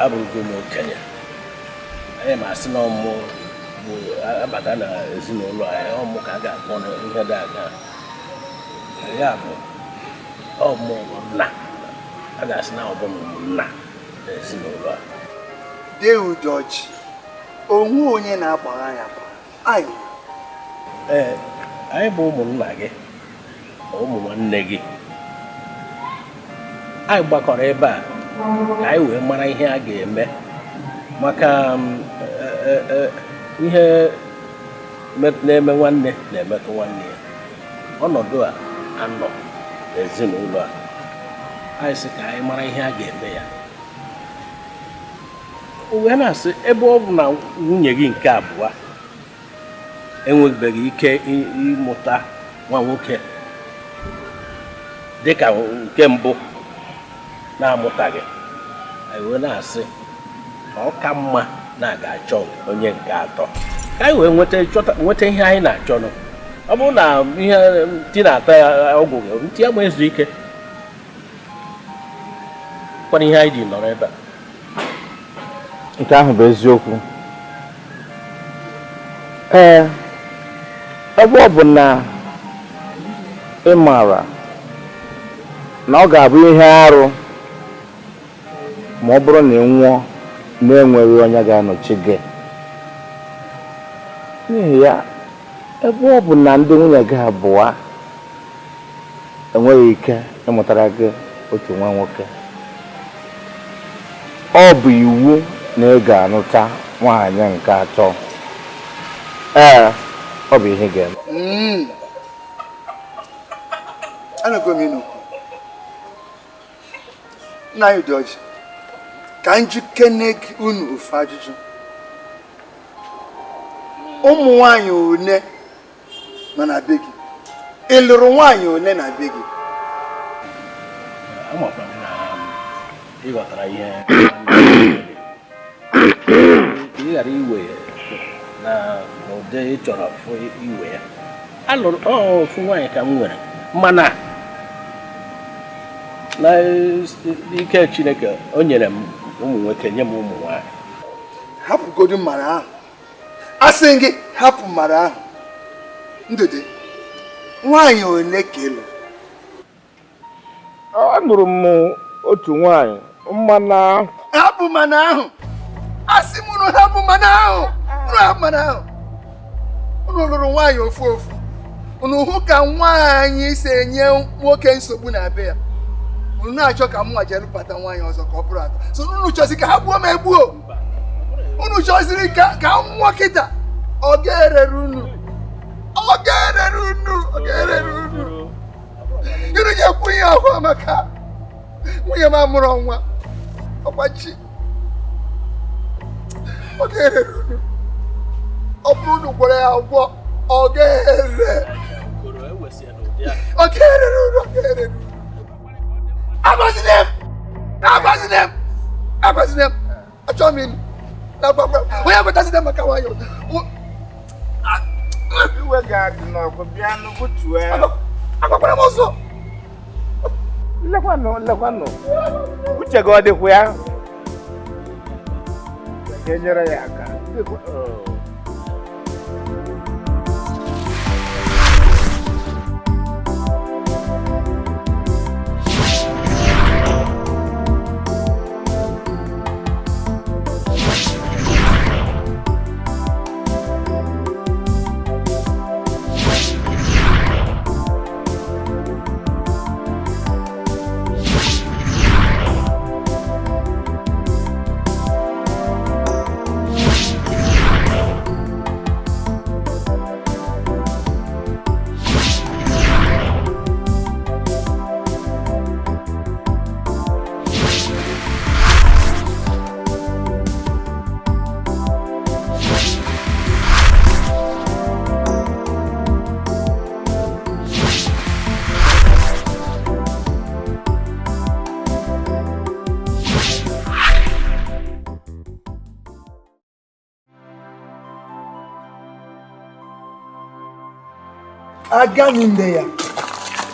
abụghị m okenye anyị ma asị na ọmụ bụ abata na ezinụlọ anyị ọmụ ka a ga-akpọ ihe dị aga ya bụ ọmụ nna a ga-asị na ọbụ nna ezinụlọ a Dewu George onwe onye na-agbara ya anyị anyị bụ ụmụnna gị ụmụ nwanne gị anyị gbakọrọ ebe a ka anyị wee mara ihe a ga-eme maka ihe na-eme nwanne na-emetụ nwanne ya ọnọdụ a anọ n'ezinụlọ a anyị sị ka anyị mara ihe a ga-eme ya wee na-asị ebe ọ bụ na nwunye gị nke abụọ enwebeghị ike ịmụta nwa nwoke dịka nke mbụ na-amụtaghị anyị wee na-asị ọ ka mma na a ga-achọ onye nke atọ ka anyị wee nweta ihe anyị na-achọ nụ ọ bụrụ na ihe ntị na-ata ya ọgwụ ntị ya ma ezu ike kwana ihe anyị ji nọrọ ebe a nke ahụ bụ eziokwu ebe ọ bụ na ị maara na ọ ga-abụ ihe arụ ma ọ bụrụ na ị nwụọ na-enweghị onye ga-anọchi gị n'ihi ya ebe ọ bụ na ndị nwunye gị abụọ enweghị ike ịmụtara gị otu nwa nwoke ọ bụ iwu na ị ga-anụta nwaanyị nke atọ ọ bụ ihe ga-eme anọgo m ịnọkwu nna anyị dị ọjị ka njikene unu ofu ajụjụ ụmụ nwaanyị one nọ na be gị ị lụrụ nwaanyị one na be gị ịghọtara ihe ị ghara iwe na ụdị ị chọrọ iwe ya alụrụ ofu nwaanyị ka m nwere mana na ike Chineke o nyere m ụmụ nwoke nye m ụmụ nwaanyị hapụgodu mmara ahụ asị gị hapụ mmara ahụ ndụdị nwaanyị one ka ịlụ anụrụ m otu nwaanyị mmana hapụ mmana ahụ asị m unu hapụ mmana ahụ unu hapụ mmana ahụ unu lụrụ nwaanyị ofu ofu unu hụ ka nwaanyị si enye nwoke nsogbu na be ya unu na-achọ ka m nwaje lụpụta nwaanyị ọzọ ka ọ bụrụ atọ so unu chọzi ka ha gbuo m egbuo unu chọziri ka nwa kịta ọ ga-erere unu unu nyekwu ihe ahụ maka nwunye m amụrụ nwa ọgbachi ọ ga-erere unu ọ bụrụ unu gwara ya ụgwọ ọ ga-ere unu Agwazine m achọ m ilu onye agwatazine m maka nwanyị iwe ga-adị n'ọgụ bịa n'ụbụtụ agwakwara m ọzọ lekwanụ uche gị ọ dịkwa ya ga-enyere ya aka aga ninde ya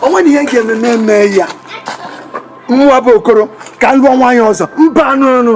onwe ihe ga-eme ya nwa bụ Okoro ka lụọ nwaanyị ọzọ mba nụnụ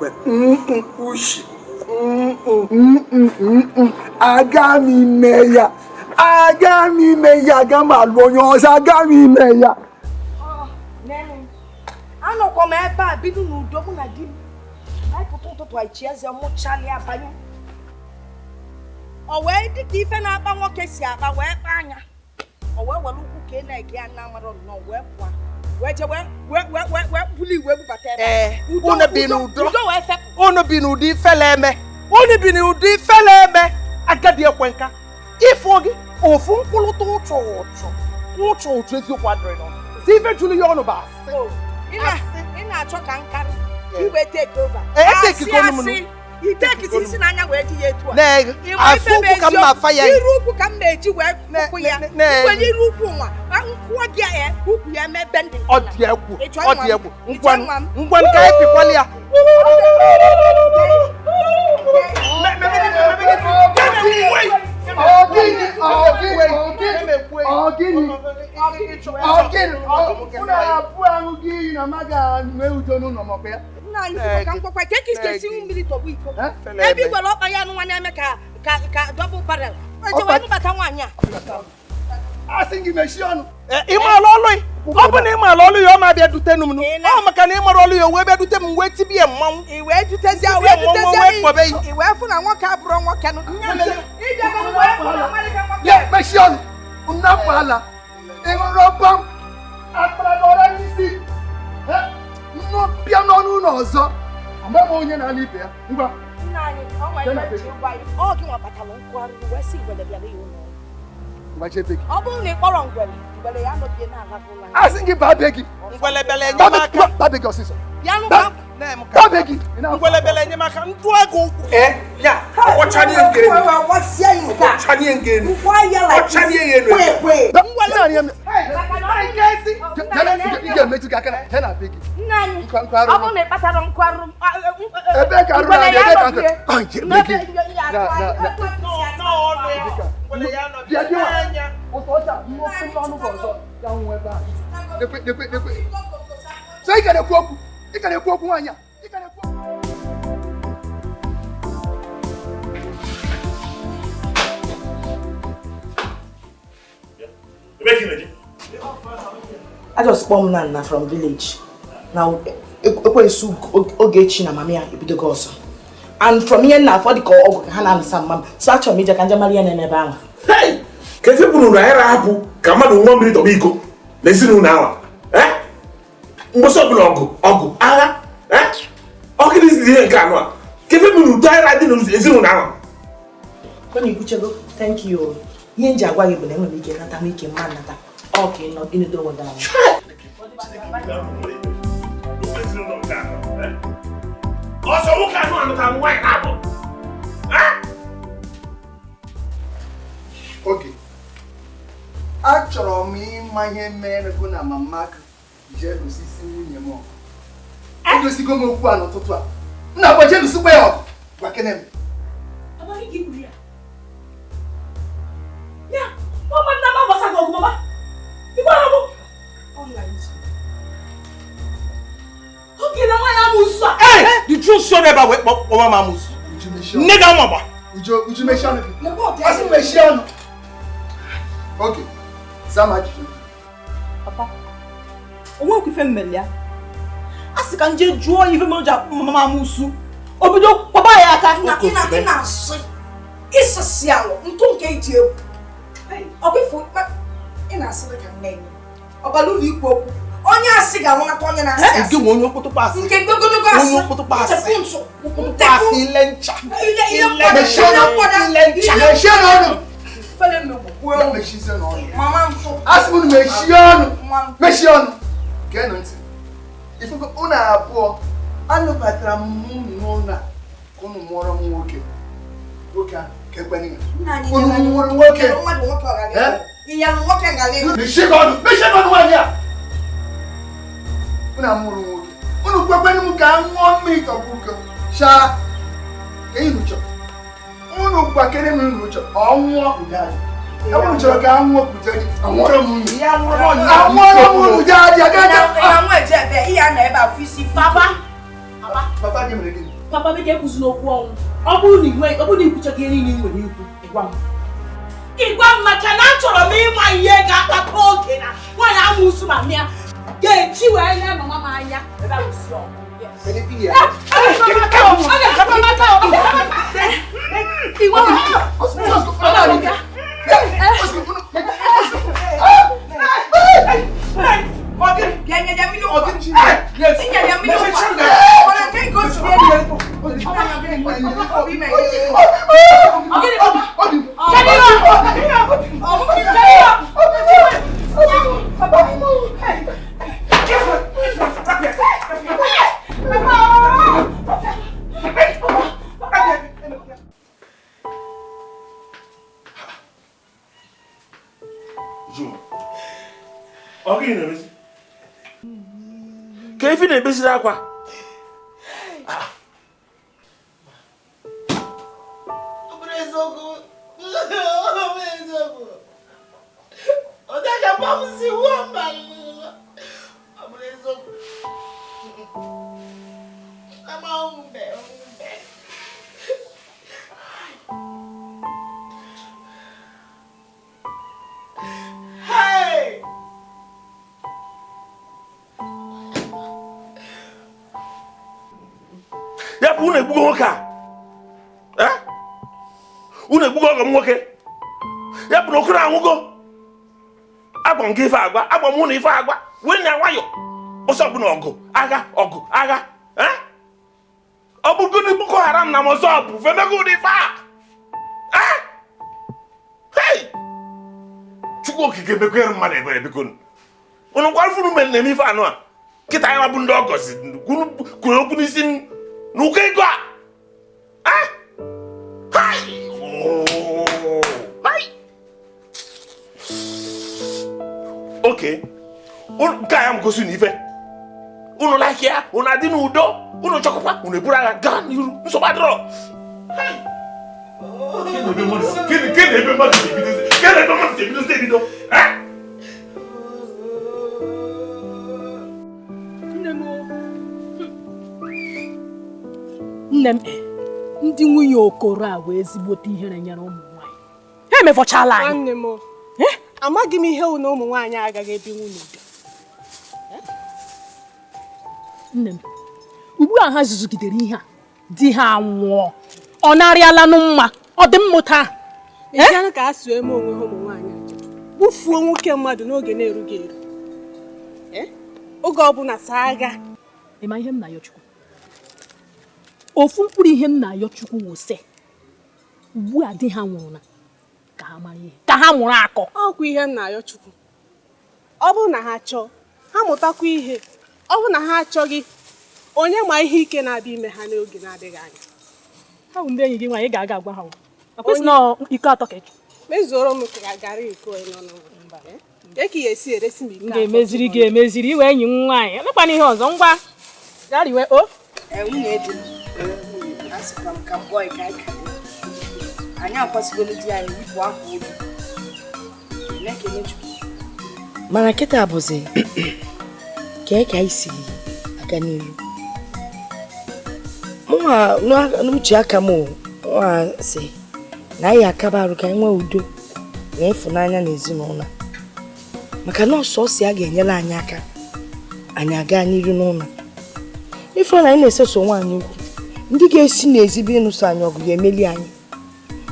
Ushi. Agami meya. Agami meya gama lonyo agami meya. Nene. Ano come eba bidu nudo mu na dim. Ai puto to achieze mo chale abanyo. O we di ife na aba nwoke si aba we pa anya. O we welu ku ke na ege na amaro no we kwa. We je we buli we bu bata. Una bi nudo. Udo we fe. Una bi nudi feleme. Una bi nudi feleme. Agadi ekwenka. Ifogi ofu nkulu to ucho ezi kwadre no. Si ife Julius no ba. Ina acho kan kan. Iwe take over. Take go no. You take it in anya we di yetu. Na afuku kam ma fa ya. Iruku kam na eji we kuku ya. Iwe iruku nwa. Nkuo dia e, kuku ya me bend. Odi egwu. Ngwan ka e pikwali ya. Open him alone, you might be able to tell him. Oh, my can all you way to them wait to be a monk. He went to tell you where to tell you where for I walk up from what can yeah, Mission, Unapala, Europam, Apradora, no piano, no, so I'm not going to leave here. Oh, you want Patalon, we're seeing whether you know. My check. Only Orange. I think you babegi. Babegi your sister. Babegi. Ebele nyamaka ntwago. Ya. Ochani engeni. What's saying? Ochani engeni. Why you like Ochani yenu. Wait. So you can walk one. I just spawned Nana from village. Now, Ogechi na mamia ibido goso. And from here now, for the call Hana some mam. Such a media can Maria and Nebang. Hey! Kefe bunu na era hapu kama do 1 minute obiko. Lesinu na wa. Mboso bunu ogu. Agha. Okay, this is the nkanwa. Kefe bunu da era di no lesinu na wa. Koni kuchego, thank you. Yenja agwa yibu na enwe bike nata make man nata. Okay, no in the door down. Also, who can one time white apple? Okay. Achọrọ m ịma ihe mere bụ na mama Jelusi si nwunye m ọgụ. Egosigo m okwu a n'ụtụtụ a. Nna gwa Jelusi gwa ya ọgụ. Gwa kene m. Amaghị gị kwuru ya. Ya, mama nna m gbasa gị ọgụ mama. Igwe ọgụ. Okay, na nwa ya musu a. Hey, the truth show never wait mama musu. Nigga mama. Uju meshano. Asu meshano. Okay. Sama ji. Papa. Onwe ku fe mmele ya. Asika nje juo ife moja mama musu. Obido papa ya aka Ina so. Isisi awo, nto nke iji ebu. Obifu ina so ka nne. Obalu ni ikwu. Onye asị ga-anwụ na onye na-asị asị. Nke onye okpoto pass. Nke gogogo asị. Onye okpoto pass. Okpoto pass ile ncha. Ile ncha. Meshano. Fele me wo. Meshano. Mama nso. Asmu meshano. Meshano. Ke no nti. Ifuko una abuo anụbatara m n'ụlọ unu mụọrọ m nwoke nwoke a kekwenị unu mụrụ nwoke mechie ọnụ nwaanyị a unu amụrụ nwoke unu kwekwenị m ka a ṅụọ mmiri tọpụko chaa ka inu chọrọ unu gbakere m unu chọrọ ọnwụọ ụdadị ebe unu chọrọ ka a ṅụọ ụdadị anwụrụ m unu ụdadị papa gị mere gịnị? Papa be ke kuzu n'okwu ọnwụ. Ọ bụrụ na ikwucha gị niile nwere ikwu, ịgwa m. Ịgwa m maka na achọrọ m ịma ihe ga-akpata oge na nwaanyị amụsụ ma mịa ga-eji wee nye mama m anya ebe a kwụsị ọnwụ. Kefi na bezira akwa. Unu egbugo nwoke a? Unu egbugo ọgọ m nwoke? Ya bụ na okoro anwụgo. Agwa m gị ife agwa, agwa m unu ife agwa. Wee nya nwayọ. Ọsọ bụ na ọgụ, agha. Ọ bụgo ndị Boko Haram na mọzọ bụ femego ụdị ife a. Hey! Chukwu okike mekwere mmadụ ebere biko. Unu gwarfuru men na-eme ife anụ a. Kịta anyị bụ ndị ọgọzi kwuru okwu n'isi nuke ego a. Okay. Nke a ya m gosi n'ife. Unu like ya, unu adị n'udo, unu chọkọkwa, unu eburu agha gaa n'iru, nsogbu adịrọ. Ebe mmadụ si ebido. Nne m, ndị nwunye Okoro a wee ezigbote ihere nyere ụmụ nwaanyị. Ha emefọchala anyị. Nne m, amaghị m ihe na ụmụ nwaanyị agaghị ebi nwunye udo. Nne m, ugbu a ha zuzugidere ihe a, di ha nwụọ. Ọ narịala n'mma, ọ dị mmụta. Ezianụ ka a sụọ eme onwe ha ụmụ nwaanyị ajọ. Bufuo nwoke mmadụ n'oge na-erughị eru. Oge ọbụla saa agha. Ịma ihe m na-ayọ Chukwu. Ofu mkpụrụ ihe m na-ayọ Chukwu wụsị. Ugbu a di ha nwụrụ na ka ha mara ihe. Ka ha nwụrụ akọ. Ọkwa ihe m na-ayọ Chukwu. Ọ bụrụ na ha chọọ, ha mụtakwa ihe. Ọ bụrụ na ha achọghị, onye ma ihe ike na-abịa ime ha n'oge na-adịghị anya. Ha bụ ndị enyi gị nwaanyị ga-aga agwa ha. Akwụsị na iko atọ ka echi. Mezuoro m ka gara iko nọ n'ụwa. Ka ya esi eresi m iko. Ga-emeziri iwe enyi m nwaanyị. Elekwana ihe ọzọ ngwa. Gariwe o. Nwunye dị asịkwa m ka m kpọọ ka anyị ka anyị akwasịgolo di anyị wipụ akwa obi. Mana kịta bụzi ka anyị si aga n'ihu. N'uche aka m nwa si na anyị akaba arụ ka anyị nwee udo na ịfụnanya n'ezinụlọ. Maka na ọsọ a ga-enyere anyị aka anyị aga n'ihu n'ụlọ. Ife na anyị na-eseso nwaanyị ukwu ndị ga-esi n'ezigbo ịnụso anyị ọgụ ga-emeli anyị.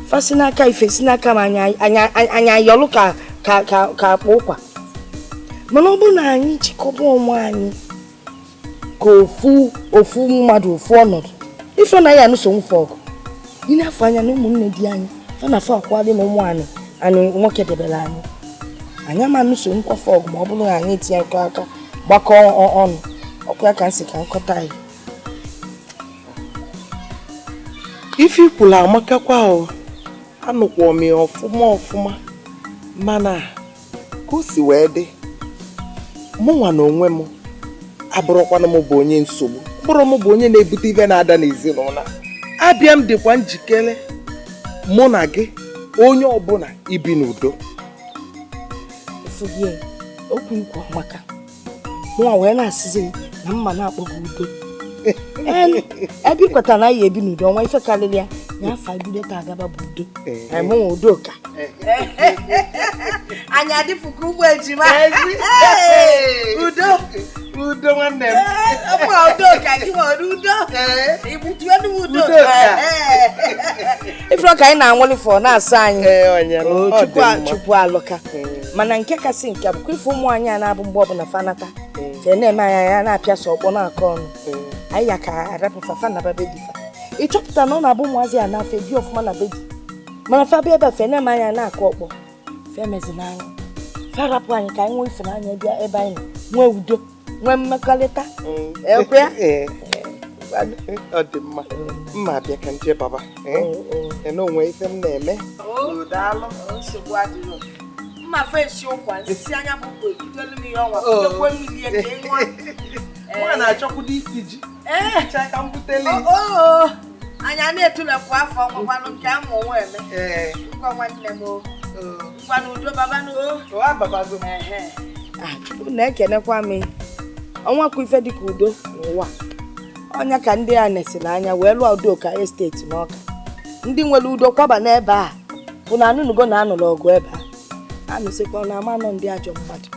Fasi n'aka ife si n'aka m anyị ayọlụ ka akpa ụkwa. Mana ọ bụ na anyị chịkọba onwe anyị ka ofu mmadụ ofu ọnọdụ. Ife na ya anụso nwụfe ọgụ. Ị na-afọ anya na ụmụnne di anyị fa na afọ akwụkwọ dị na ụmụ anyị nwoke debere anyị. Anyị ama anụso nkwafe ọgụ ma ọ bụrụ na anyị etinye aka gbakọ ọnụ. Ọkwa ya ka nsị ka nkọta anyị. Ife ikwulu amakakwa o. Anụkwa m ọfụma mana ka o si wee dị mụnwa na onwe m abụrụkwana m bụ onye nsogbu bụrụ m bụ onye na-ebute ibe na-ada n'ezinụlọ. Abịa m dịkwa njikere mụ na gị onye ọbụla ibi n'udo. Okwu ikwu maka nwa wee na-asịzi na mma na-akpọ gị udo. Ebe ikweta na ya ebi n'udo ọnwa ife karịrị ya na afọ ibido ka agaba bụ udo. Mụ udo ka anyị adịfụka ụgbọ ejima udo nwanne m. Udo ka gị nwere udo igbutuelu udo ifere ka anyị na-anwụlifọ na-asa anyị chukwu alụka mana nke kasị nke bụ ife ụmụ anyị a na-abụ mgbe ọbụla fanata fe na-eme anya ya na-apịa sọ ọkpọ na-akọ ọnụ anyị ya ka arapụ fafa na babe difa ịchọpụta na ọ na-abụ ụmụazị a na-afe di ọfụma na beji mana fa bịa ebe fe na-eme anya na-akọ ọkpọ fe mezi n'anya fa rapụ anyị ka anyị nwee ifunanya bịa ebe anyị nwee udo nwee mmekọrịta ekwe ya ọ dị mma mma abịa ka nje baba na onwe ife m na-eme daalụ nsogbu adịrọ mma fesi ụkwa nsisi anya bụ bidolu m ihe ọnwa bidokwe mmiri ya ka ịnwa nwa na-achọkwudo isi ji ka m buteli anya na-etulepụ afọ nwakwanụ nke amụ onwe eme nkwa nwanne m ngwanụ udo babanụ babago chukwu na-ekenekwa m ọnwakwa ife dịka udo n'ụwa ọnya ka ndị a nesiri anya wee lụọ udo ka esteti n'Ọka ndị nwere udo kwaba n'ebe a bụ na anụnugo na anụrụ ọgụ ebe a anụsịkwa na ama nọ ndị ajọ mmadụ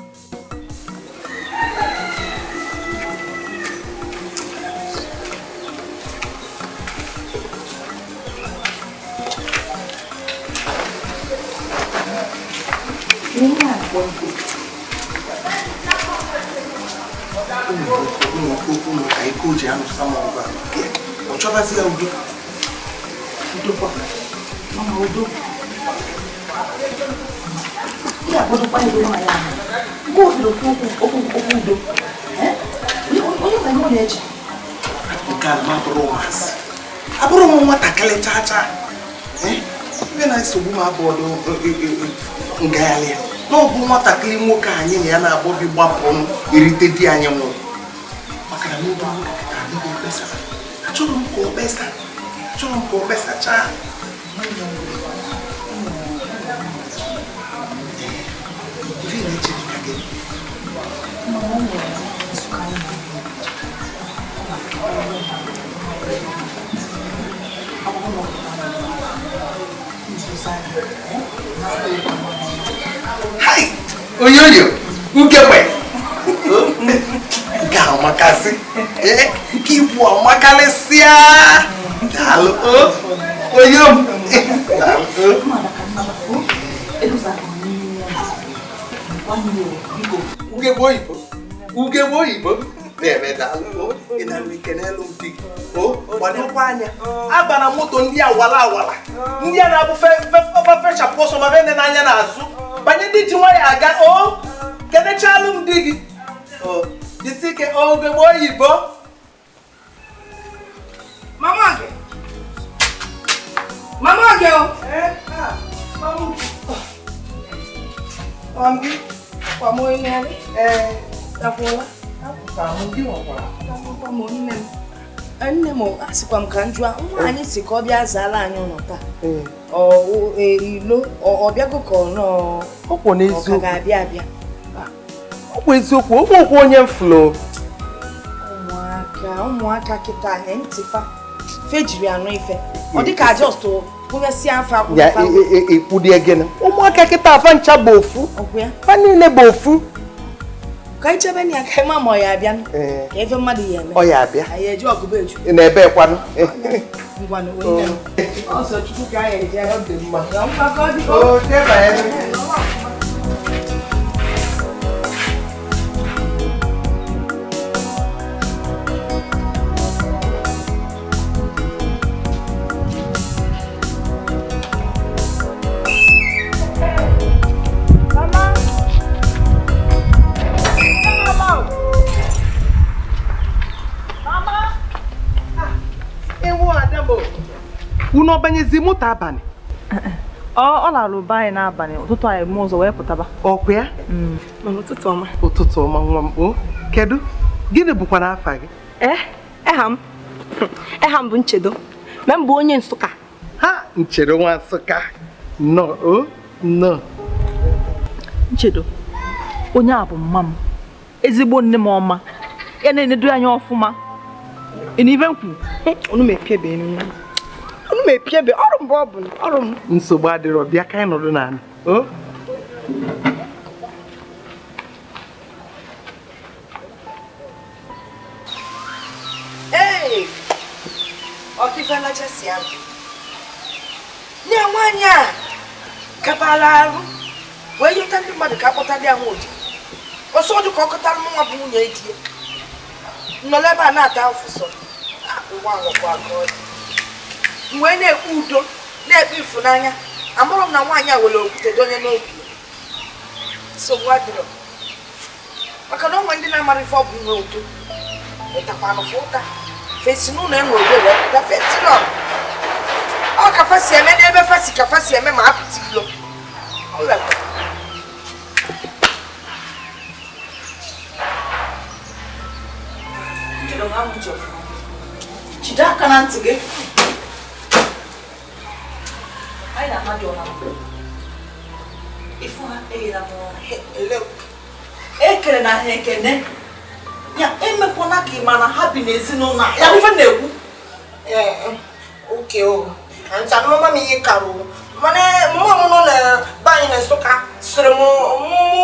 abụrụ m nwatakịrị chacha ebe na-esogbu m abụọdụ ngagharị ya na ọ bụ nwatakịrị nwoke anyị na ya na-agbọbi gbapụ erite di anyị nwụrụ maka na n'oge adịghị ekpesa achọrọ m ka o besachaa Hai, oyoyo, ukekwe. Nke a makasị. Nke ibu a makalịsịa. Daalụ. Oyom. Daalụ. Ugegbe oyibo. Na-eme daalụ. Ị na-alụ ike n'elu mpi gị. Gbadokwa anya. Agbara moto ndị awala. Ndị a na-abụ fechapụ ọsọ ma bende n'anya n'azụ. Banye ndị ji nwayọ aga kenechalụ m di gị jisi ike ugegbe oyibo. Mama gị nne m asịkwa m ka njụa nwa anyị si ka ọ bịa zaala anyị ụlọ taa ilo ọ bịago ka ọ ga-abịa ọ bụ eziokwu okwu onye mfụlụ ụmụaka kịta ntịfa fejiri anụ ife ọ dịka just kwụnyesi afọ ekwudie gịnị ụmụaka kịta afa ncha bụ ofu fa niile bụ ofu ka anyị chebe na ya ka ịma ma ọ ya abịa ka efe mmadụ ya eme ọ ya abịa anyị eji ọgụba eju na-ebe kwanụ ngwanụ ọsọ chukwu ka anyị eji ọ dị mma unu ọbanyezi moto abalị ọ lara ụba anyị n'abalị ụtụtụ anyị mụ ụzọ wee pụtaba ọkwa ya ụtụtụ ọma ụtụtụ ọma nwa m o kedu gịnị bụkwa n'afa gị eha m bụ Nchedo ma m bụ onye Nsụka ha nchere nwa Nsụka nọ Nchedo onye a bụ mma m ezigbo nne m ọma ya na-enedu anya ọfụma ife m kwuru unu mepiebe ọrụ mbụ ọ bụ ọrụ m nsogbu adịrọ bịa ka anyị nọdụ n'ala o nye nwaanyị a kapala arụ wee yọta ndị mmadụ ka akpọta ndị ahụ oji ọsọ ọdụ ka ọ kọtara m nwa bụ nwunye di ya nnọrọ ebe a na-ata ọfụsọ ụwa nwekwa aka ọdị wee na-ekpe udo na-ekpe ịfụnanya amụrụ m na nwaanyị a were okwute donye n'obi nsogbu adịrọ maka na onwe ndị na-amara ife ọ bụ nwe udo wetakwanụ ụta fesi n'ụlọ enwe odo wee pụta fesirọ ọ ka fasi eme n'ebe fasi ka fasi eme ma apụta ilo jide aka na ntị gị anyị na-amadị ọha ifu ha eghela m ekele na ha ekene ya emekwana ka ị ma na ha bi n'ezinụlọ ya ife na-ekwu oke o nta mama m ihe karo mana mama m nọ na banyị na Nsụka sịrị m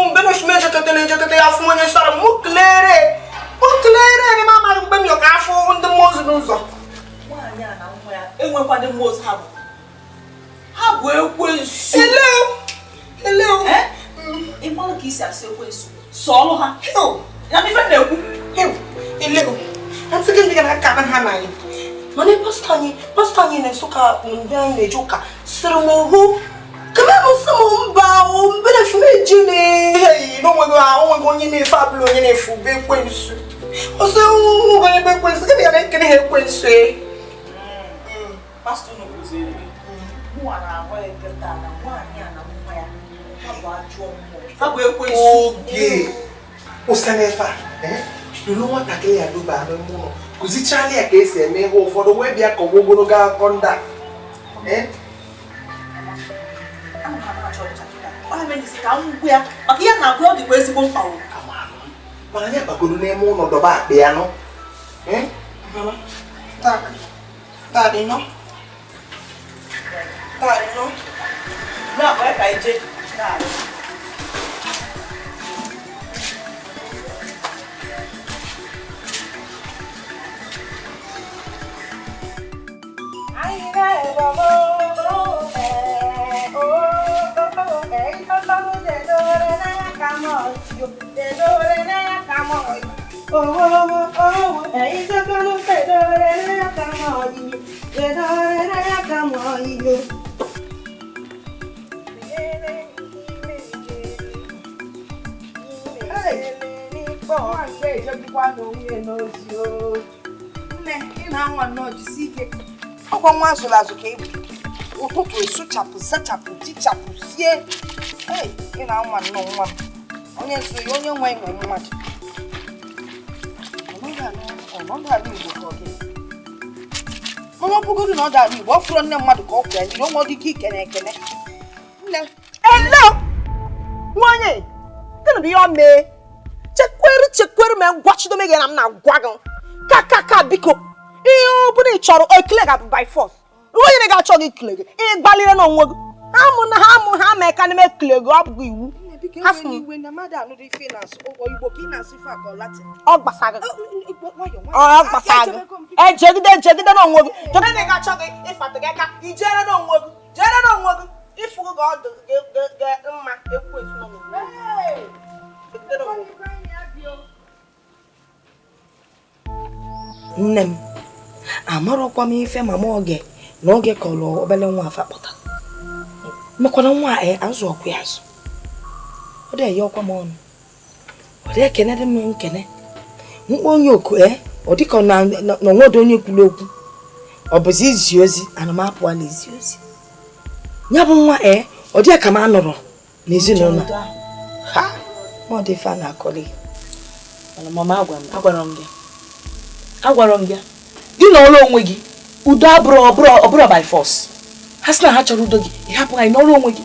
mgbe na oshime ejekọtara ya afụ onye sọrọ m klere ni mama mgbe m yọ ka afụ ndị mmụọ ozi n'ụzọ nwaanyị a na nwa ya enwekwa ndị mmụọ ozi ha bụ ekwensu eleo ị mara ka isi asị ekwensu sọọlụ ha ya n'ife na-ekwu eleo ntị gị ndị gara aka ha na anyị mana pastọ anyị na Nsụka mgbe anyị na-eje ụka sịrị m hụ kama m sị m mba mbe na efu eji na-eyi n'onweghị onye na-efe abụla onye na-efu bụ ekwensu ọsọ onye bụ ekwensu gị ya na-ekene ha ekwensu pastọ n'okuziri mụwa na-agwa eketa na nwaanyị a na nwa ya ha bụ ajọ mmụọ ha bụ ekwensu oge ụsa n'efe a lụrụ nwatakịrị ya duba n'ime ụlọ kụzichara ya ka esi eme ihe ụfọdụ wee bịa ka ọgwụ ogologo akọ ndị a maka ihe na-agwa ọ dịkwa ezigbo mkpa mana ya bagoro n'ime ụlọ dọba akpa ya nọ ka ije ọkwa nwa azụrụ azụ ka ebu ụtụtụ esuchapụ zachapụ tichapụ sie ị na-anwa nnọọ nwa m onye nso ya onye nwe nwe mmadụ ọnọdụ ala Igbo ka ọ dị mana ọ bụgodu na ọ dị ala Igbo ọ fụrụ nne mmadụ ka ọ kwụ ya n'ihi onwe dị ike ikene ekene nne ele nwanyị gịnị bụ ihe ọ mee chekwere ma ngwachidome gị na m na-agwa gị ka biko ihe ọ bụla ị chọrọ ekele ga by force onye na-ga-achọ gị ikele gị ị gbalire n'onwe gị ha mee ka na-eme ekele gị ọ bụghị iwu ọ gbasara gị ejegide n'onwe gị onye na-ga-achọ gị ịfata gị aka ijere n'onwe gị ịfụrụ gị ọdụ gị mma ekwu ezinụlọ nne m amarọkwa m ife mama oge na oge kọrọ obele nwa afa kpọta mekwana nwa azụ ọkụ ya azụ ọ dị eyi ọkwa m ọnụ ọ dị ekene dị m nkene mkpa onye oku ọ dịka na onwedo onye kwuru okwu ọ bụzi izi ozi ana m apụ ala izi ozi nya bụ nwa ọ dị ka m anọrọ n'ezinụlọ ha ma ọ dị fa na akọli mana mama agwara m gị gị na ọrụ onwe gị udo ọbụrụ by force ha sị na ha chọrọ udo gị ịhapụ anyị n'ọrụ onwe gị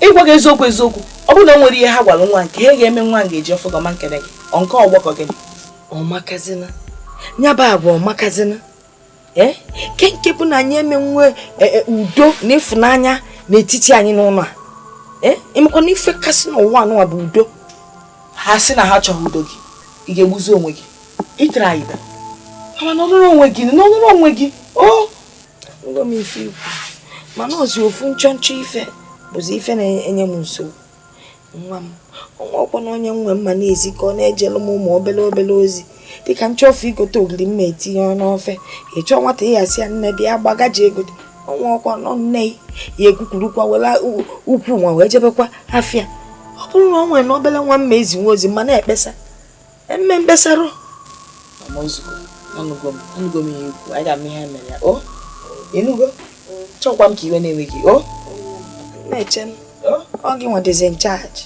ịgwa gị eziokwu ọ bụrụ na o nwere ihe ha gwara nwa nke ha ga-eme nwa ga-eji ọfụ gọma nkele gị nke ọgbakọ gị ọmakazina nyaba agwa ọmakazina nke bụ na anyị emenwe udo na ịfụnanya n'etiti anyị n'ụlọ a ịmakwa na ife kasị n'ụwa anụwa bụ udo ha sị na ha chọrọ udo gị ị ga-egbuzi onwe gị ịtara ibe ma n'ọlụrụ onwe gị ngwa m ife ikwu mana ọzi ofu nchọnchọ ife bụzi ife na-enye m nsogbu nwa m ọnwa ọkpọ na onye nwe mma n'ezi ka ọ na-ejelu m ụmụ obele ozi dịka nchọfụ igote ogiri mma etinye n'ofe ịchọ nwata ya asị ya nne bịa gbagaji ego ọnwa ọkwa nọ nne ya ekwukwurukwa were ukwu nwa wee jebekwa afịa ọ bụrụ na ọ nwere na obele nwa mma ezi nwa ozi ma na-ekpesa emme mkpesarụ anụgo m ihe ikwu anyị ga-ama ihe mere ya ịnụgo chọkwa m ka iwe na-enweghị na-eche m ọ gị nwadezi in charge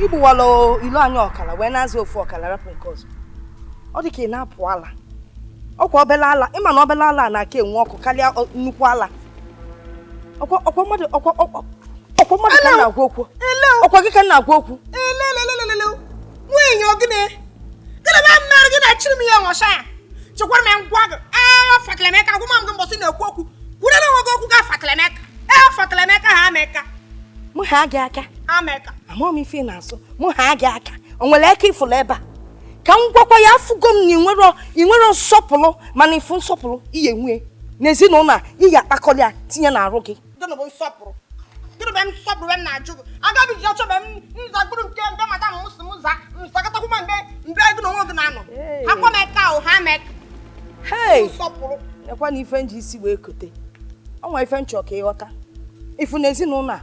igbuwala ilu anyị ọkala wee na-azụ ofu ọkala rapụ nke ọzọ ọ dị ka ị na-apụ ala ọkwa obele ala ịma na obele ala na-aka enwe ọkụ karịa nnukwu ala ọkwa mmadụ ka m na-agwa okwu ọkwa gị ka m na-agwa okwu nwunye ogene gịnị m mere gị na-achịrị m ya nwọcha ya chekwara m ngwa gị Faklemeka agwụma m gị mbọsị na-ekwu okwu kwurere onwe gị okwu ga Faklemeka Faklemeka ha ameka mụ ha gị aka ameka amụọ m ife na-asụ mụ ha gị aka o nwere aka ifụlụ ebe a ka m gwakwa ya afụgo m na ị nwere nsọpụrụ mana ifu nsọpụrụ ihe nwee n'ezinụlọ a ị ga-akpakọrọ ya tinye n'arụ gị gịnị bụ nsọpụrụ m na-ajụ gị agaghị ji ọchọ m nzagburu nke ndị madam m za nsagatakwa mgbe gị na onwe gị na-anọ akwameka ha meka nsọpụrụ nekwa na ife nji isi wee kote ọ nwa ife nchọ ka ịghọta ifu n'ezinụlọ a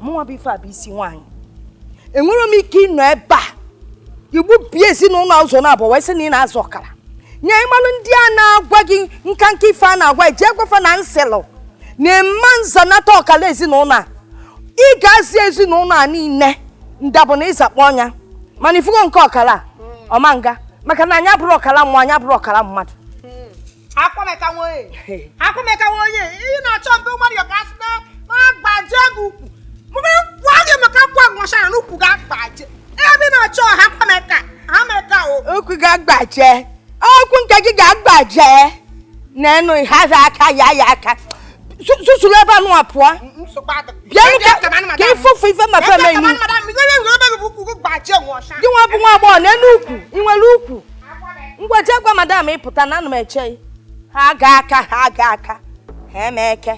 mụnwa bụ ife a bụ isi nwaanyị enwere m ike ịnọ ebe a igbu bie ezinụlọ ụzọ na-abụ wee sị na ị na-azụ ọkara nye ịmalụ ndị a na-agwa gị nka ife a na-agwa iji egwafa na nselụ na-ema nzanata ọkara ezinụlọ a ị ga-azi ezinụlọ a niile ndabụ na ịzakpọ ọnya mana ifugo nke ọkara ọma nga maka na anyị abụrụ ọkara mmụọ anyị abụrụ ọkara mmadụ akwameka nwoye ihe na-achọ mbe mmadụ ka asị na-agbaje gị ukwu mgbe gwa gị maka akwa nwachara n'ukwu ga-agbaje ebe na-achọ ha meka okwu ga-agbaje okwu nke gị ga-agbaje n'enu ha aka ya aka susuru ebe anụ apụọ bịa ka ịfụfụ ife ma fe mee gị nwa bụ nwa agbọghọ n'enu ukwu ị nwere ukwu ngwaje gwa madam ịpụta na anụ m eche ha ga aka ha Emeke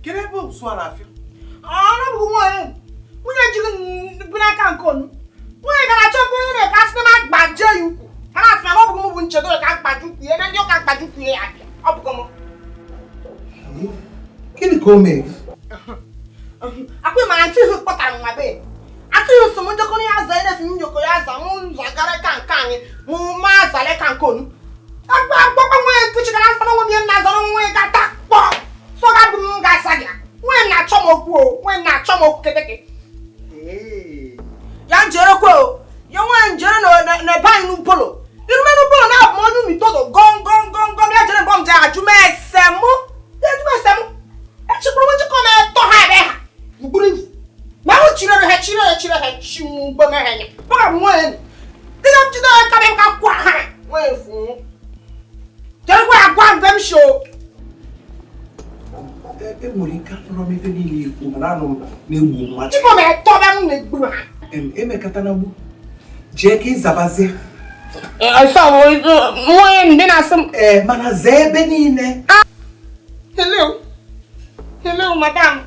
Kere bụ nso a na-afịa bụ nwunye jiri bụ n'aka nke onu nwunye gara achọ bụ onye na-eka asị na agbaje ya ukwu ha na-asị na ọ bụghị m bụ nchedo ka agbaje ukwu ya na ndị ụka agbaje ukwu ya abịa ọ bụghị m gịnị ka o mere akwụ ma antị ihu kpọtara nwa be atụ ihu so m njọkọ ya aza enefi m njọkọ ya aza m nzagara ka nke anyị ma azale ka nke onu agbakwa nwunye nkuchi gara asị na nwe m ihe nna azara nwunye gata kpọ so ga-abụ m ga-asa gị nwunye na-achọ m okwu keteke ya njerekwe ya nwanyị njere na ebe anyị n'upolo irume n'upolo na-abụ m onye umitodo gọngọngọngọm ya jere mbọ m je ajụ m esem echikwuru m jikọ na-eto ha ebe ha mkpụrụ ifu ma m chirere ha chinwugbo m ha nya bụga m nwanyị dịga m jide ka m ka kwa ha nwanyị fu jerekwe agwa game show. Emorika from me niile mana anụ m na-egbu mmadụ. Ibo me tobe m na-egbu ha. Emekata na gbu. Jee ka ịzabazie. Ndị na-asị m. Mana zaa ebe niile. Hello, madam.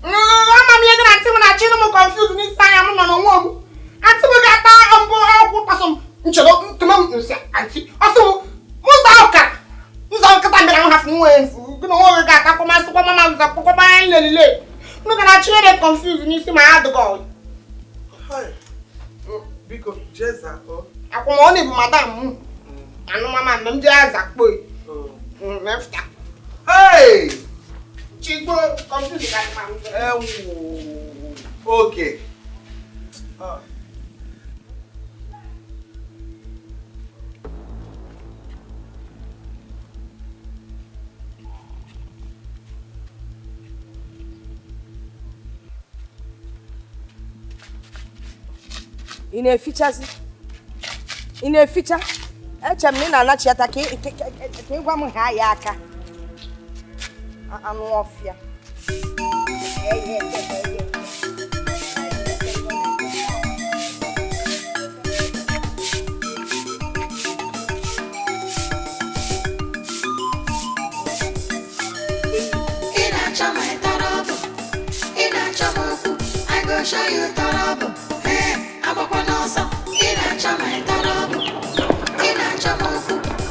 Ama m ihe dị na ntị m na-achị m confused n'isi anya m nọ n'onwe m. Antị m ga-ata mbụ ọgwụ kpasọ m nchedo ntụme m nsị antị. Ọsị m ụzọ ọkara. Ụzọ nkịta mbịara m hafụ nwe efu. Gị na onwe gị ga-atakwa masịkwa mama ụzọ kpọkọba anya nlelile. M ga na-achị ihe dị confused n'isi ma ya adịghị ọyị. Biko, Jeza. Akwụmọnị bụ madam m. Anụ mama mgbe m jee aza kpoyi. Mefta. Hey! Chigbo confused ka ma m. Okay. Ị na-efichazi? Ị na-eficha? Eche m na ị na-anachiata ka ịgwa m ha ya aka. Anụ ọfịa. I go show you Tarabo. Hey, I'm up on also. In a chama, Tarabo. In a chama,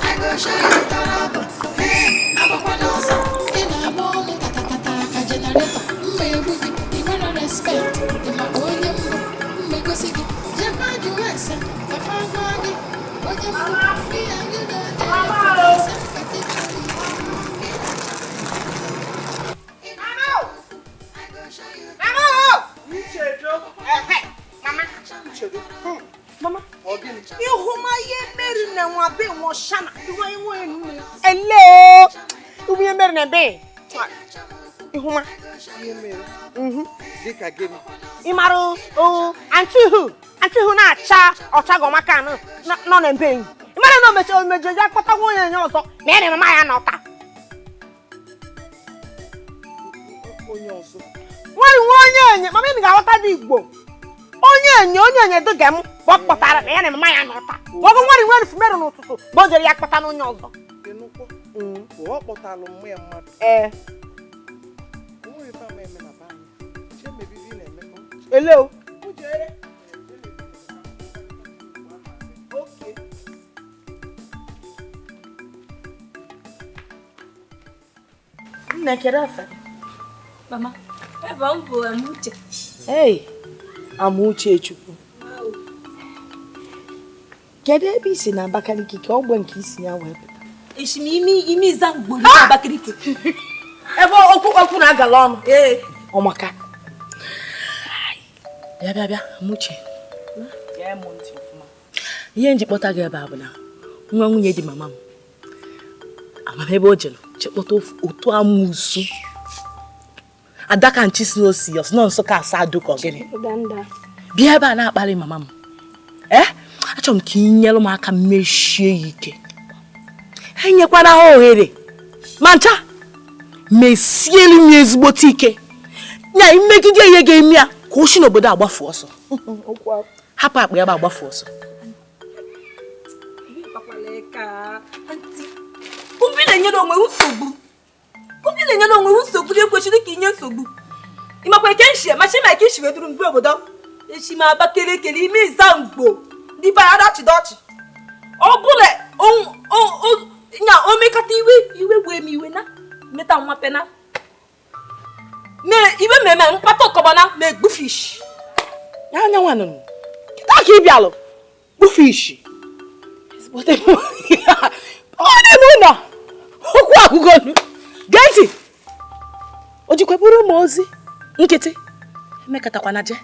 I go show you Tarabo. Hey, I'm up on also. In a moment, Cajetan. Maybe you wanna respect. The Magonia, make us see. Jama, you answer. The Fagani. What you want? Be a good Mama, ihuma ye meri na nwa be nwo shana iwa enwo enu. Hello. Ubi ye meri na be. Ihuma Ihe mere. Dịka gịnị? Imaru anti hu na acha ochago maka no na be. Imaru no mejo ya kpata nwo ye nya ọzọ. Na ere mama ya na ọta. Onye ọzọ. Onye enye, mama ni ga ọta dị Igbo. Onye enye dị gem kpọtara na ya na mama ya n'ọta. Ọgụ nwere fumero n'ụtụtụ, bojere ya kpọta n'onye ọzọ. Enukwu. Ọ kpọtalụ mmụọ mmadụ. Onwe ife ama eme na be anyị. Che mebibi na-emekọ. Hello. Okay. Nnekere afa. Mama, ebe m bụ Amuche. Hey, Amuche Chukwu. Kedu ebe isi na Abakaliki ka ọgbọ nke isi ya wee pụta? Eshi m imi zangbo na Abakaliki. Ebe okwu na-agala ọnụ. Ọmaka. Bịa, Amuche. Ya mụ ntị ọfụma. Ihe njikpọta gị ebe a bụ na nwa nwunye di mama m. Amam ebe o jelu, chekpọta otu amusu. Adaka nchi si n'osiyos nọ nso ka asa aduka ogene. Bịa ebe a na-akpali mama m. Achọrọ m ka ị nyere m aka mmechie ike. Enyekwana ha ohere. Ma ncha mesielu m ezigbote ike. Nya imegide ihe ga-eme ya ka o si n'obodo agbafu ọsọ. Hapụ akpa ya ba agbafu ọsọ. Obi na-enyere onwe nsogbu na-ekwesịrị ka inye nsogbu. Ịmakwa eke nshie machi ma eke nshie duru mgbe obodo echi ma Abakaliki ime izangbo ndị ba adachidochi. Ọ bụla nya o mekata iwe wee m iwe na meta nwa pena. Me iwe meme mkpata ọkọbana me gbufish. Ya anya nwanụ. Kita ka ị bịalụ. Gbufish. Ọ dị n'ụlọ. Okwu akụkọnụ. Genti. O jikweburu m ozi nkịtị. Emekatakwana je.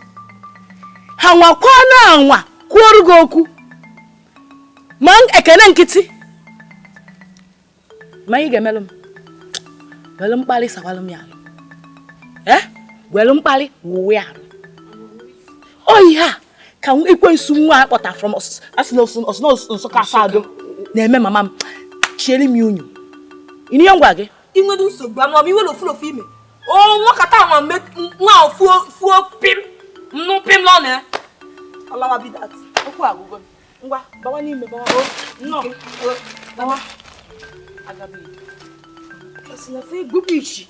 Ha nwakwa na anwa kwuoru gị okwu. Ma ekene nkịtị. Ma ị ga-emelụ m. Welu mkpali sawalụ m ya alụ. Welu mkpali wuwe alụ. Oyi ha ka ekwensu nwa akpọta from asị nso ka asado na-eme mama m. chieri mi unyu. Ini yongwa ge. Inwe du so gba no mi we lo fu ime. O won kata won me nwa fu pim. No pim lo na. Allah wa be that. Okwu agugo. Ngwa, bawa ni me bawa. No. Bawa. Agabi. Asina fe gbufishi.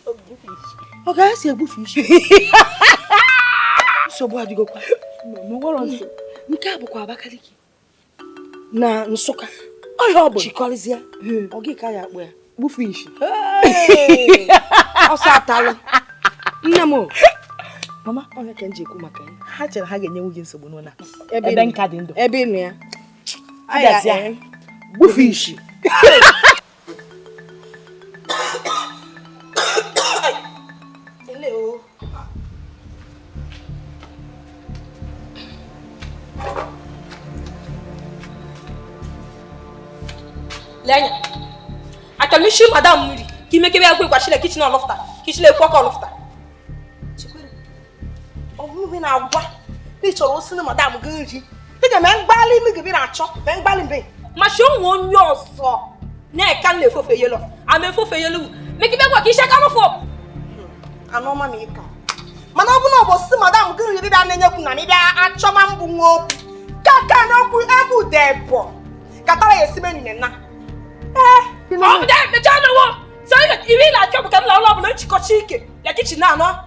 Oga si egbufishi. So bo adigo kwa. No woro nso. Nke abukwa Abakaliki. Na Nsụka. Oya obo. Chikorizia. Ogi ka ya akpo ya. Gbufishi. Osa atalo. Nna mo. Mama, onye ka nje ekwu maka ya. Ha chere ha ga-enye nwunye nsogbu n'ụna. Ebe nka dị ndụ. Ebe ịnụ ya. Aya gbufishi. Hello. Lenya. Akamishi madam muri. Ki meke be agwe kwa shile kitchen on lofta. Kitchen ekwa ka lofta. Obi na agwa. Ni choro sinu madam ganji. Diga men gbali mi gibi na cho. Men gbali mbe. Ma sho won yo so. Na e kan le fofe yelo. Ame fofe yelo. Meke be kwa ki shaka no fo. Anoma mi ka. Mana obu na obo si madam ganji bi da nenye ku na mi bia achoma mbu nwo. Kaka no ku ebu debo. Katara yesime ni nena. Oh, that the channel wo. So you will like come la lo bu chiko chike. Ya kitchen na no.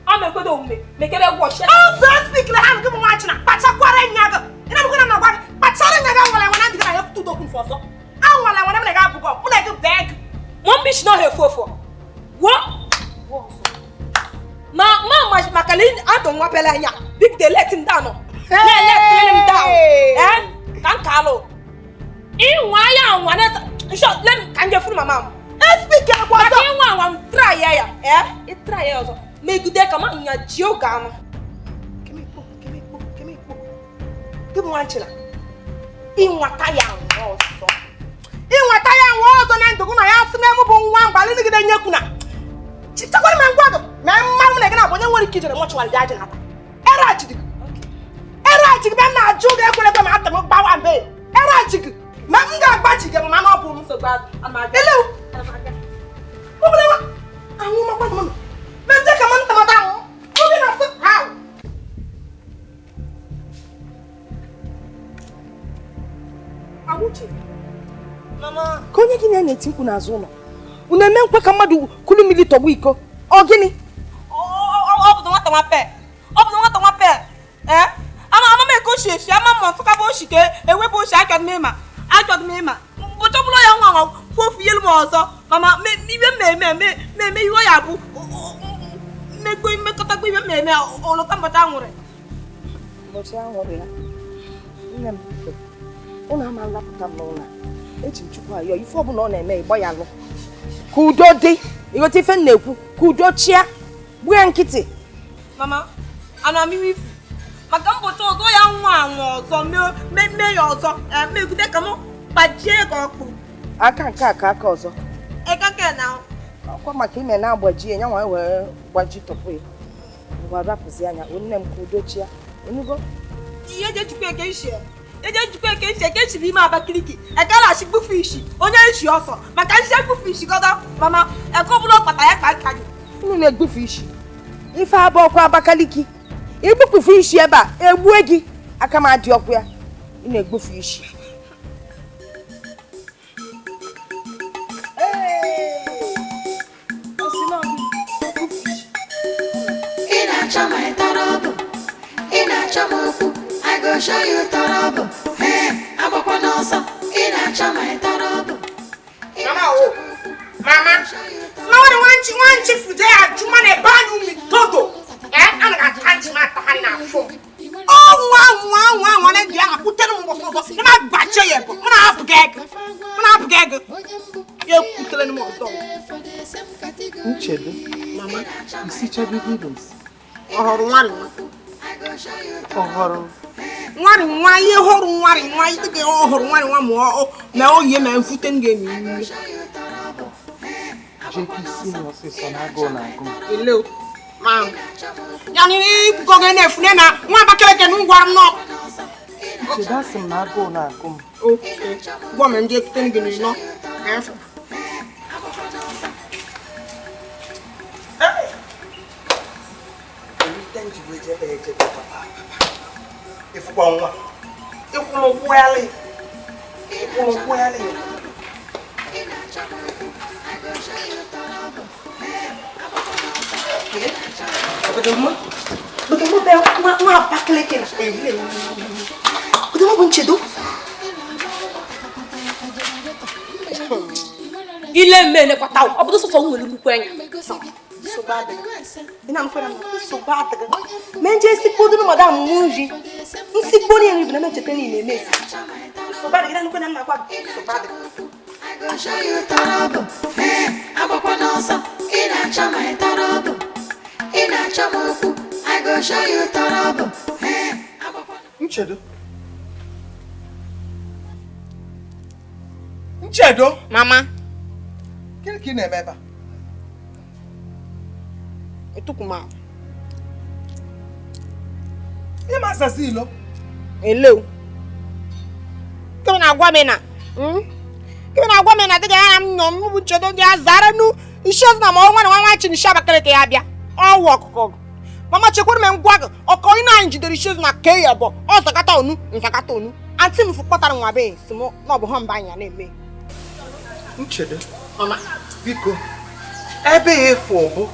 I'm a good old me. Make it a wash. Oh, so speak the hand give watch na. Pachakwara nyaga. Ina bugo na gwa. Pachara nyaga wala wana ndika na to dokun for so. An wala wana me ga bugo. Una go beg. One bitch no here for. What? Ma makalin adon wa pela nya. Big they let him down. Let him down. Kan kalo. Why I want to shot them can get through my mom. Speak up, what I want try ya. It try also. Make good come on your joke. Give me one chilla. In what I am also. In what I am also, and to go my house, never one by little than Yakuna. Chitawa man, brother. Man, like I want to kill them much while judging her. Erratic. Erratic, then I joke ever at the bow and bay. Erratic. Manga bachi get my mama so bad. Hello. Mama. Let's take a month, madam. How? Amuchi. Mama. Konye gini anya tinku na azụ ụlọ. Una eme nkwe ka mmadụ kulu mili tọgbu iko. Ọ gịnị? Ọ bụ nwata nwape. Ama me ko shefi ama mo fuka bo shike ewe bo shi akad mema. But obulo ya nwa fo fiel mo ozo. Mama me iwo ya bu. Me kota gbe me olo kan bata nwure. Mo ti anwure ya. Nnem. Una ma laputa mo na. Echi chukwu ayo ifo obu na ọ na-eme igbo ya lo. Kudo dị. Igo ti fe na-ekwu. Kudo chia. Gbu nkịtị. Mama, ana mi wifu. Maka mbocho ozo ya nwa anwa ozo me ya ozo. Me gude kamo bajie ka okpu. Aka nke aka ọzọ. Eka ke na. Akwa maka ime na agbaji nya nwa wee gbaji topu ya. Ngwa rapụzi anya onne m kudo chia. Enugo. Iye je chukwu eke nshie. Ke chibi ma Abakaliki. Eka la shi gbufish. Onye ishi ọsọ. Maka nshi gbufish godo. Mama, eko bulo pata ya ka gị. Unu na-egbufish. Ife abụọ kwa Abakaliki. Igbufu isi ebe a egbue gị aka m adị ọkụ ya ị na-egbufu isi ị na-achọ ma ịtọrọbụ ị na-achọ m okwu I go show you tọrọbụ agbakwa n'ọsọ ị na-achọ ma ịtọrọbụ Mama Mama wanchi fude ajuma na banu mi todo ana ga tanchi ma ta hanna fo nwa na dia akutenu mo so na gbache ye bo na abugeg ye kutele mo so Nchedo mama isi chabe videos ọhụrụ nwa ihe hụrụ nwa ite ọhụrụ nwa ma na oyi ma mfute ngemi iwe JPC no se sonago na go hello ma ya ni go ga na efune na nwa Abakaliki nu gwara no Chedasị m na agụụ na-agụ m. Okay. Gwa m ndị ekute gị n'ino. Ifukwa nwa. Ikwulu kwali. Ikwulu kwali. Begitu be ngapa klikin. Begitu bunchedo. Ile mene kwa taw. Obodo so so nwere nnukwu anya. Sobada. Ina mfera sobada. Menje sikpodu no madam munji. Nsikpo ni enri bi na mechete ni na-eme. Sobada ina nnukwu na nna kwa sobada. I go show you torobo. Hey, abakwa n'ọsọ. Ị na-achọ my torobo. Ị na-achọ m okwu. I go show you torobo. Hey, abakwa. Nchedo. Nchedo. Mama. Gịnị ka ị na-eme ebe a? Etukuma. Ị ma asasị ilo? Hello. Kama na agwa me na. Kama na agwa me na diga ya m no m bu chedo dia zara nu. Ishes na ma nwa na nwa chi ni shaba kele ke ya bia. O wo kokko. Mama chekwuru me ngwa go. Oko ina njidere ishes na ke ya bo. O zakata onu, nzakata onu. Anti m fu kpọtara nwa be simo na obo ho mba anya na eme. Nchedo. Mama, biko. Ebe efu bụ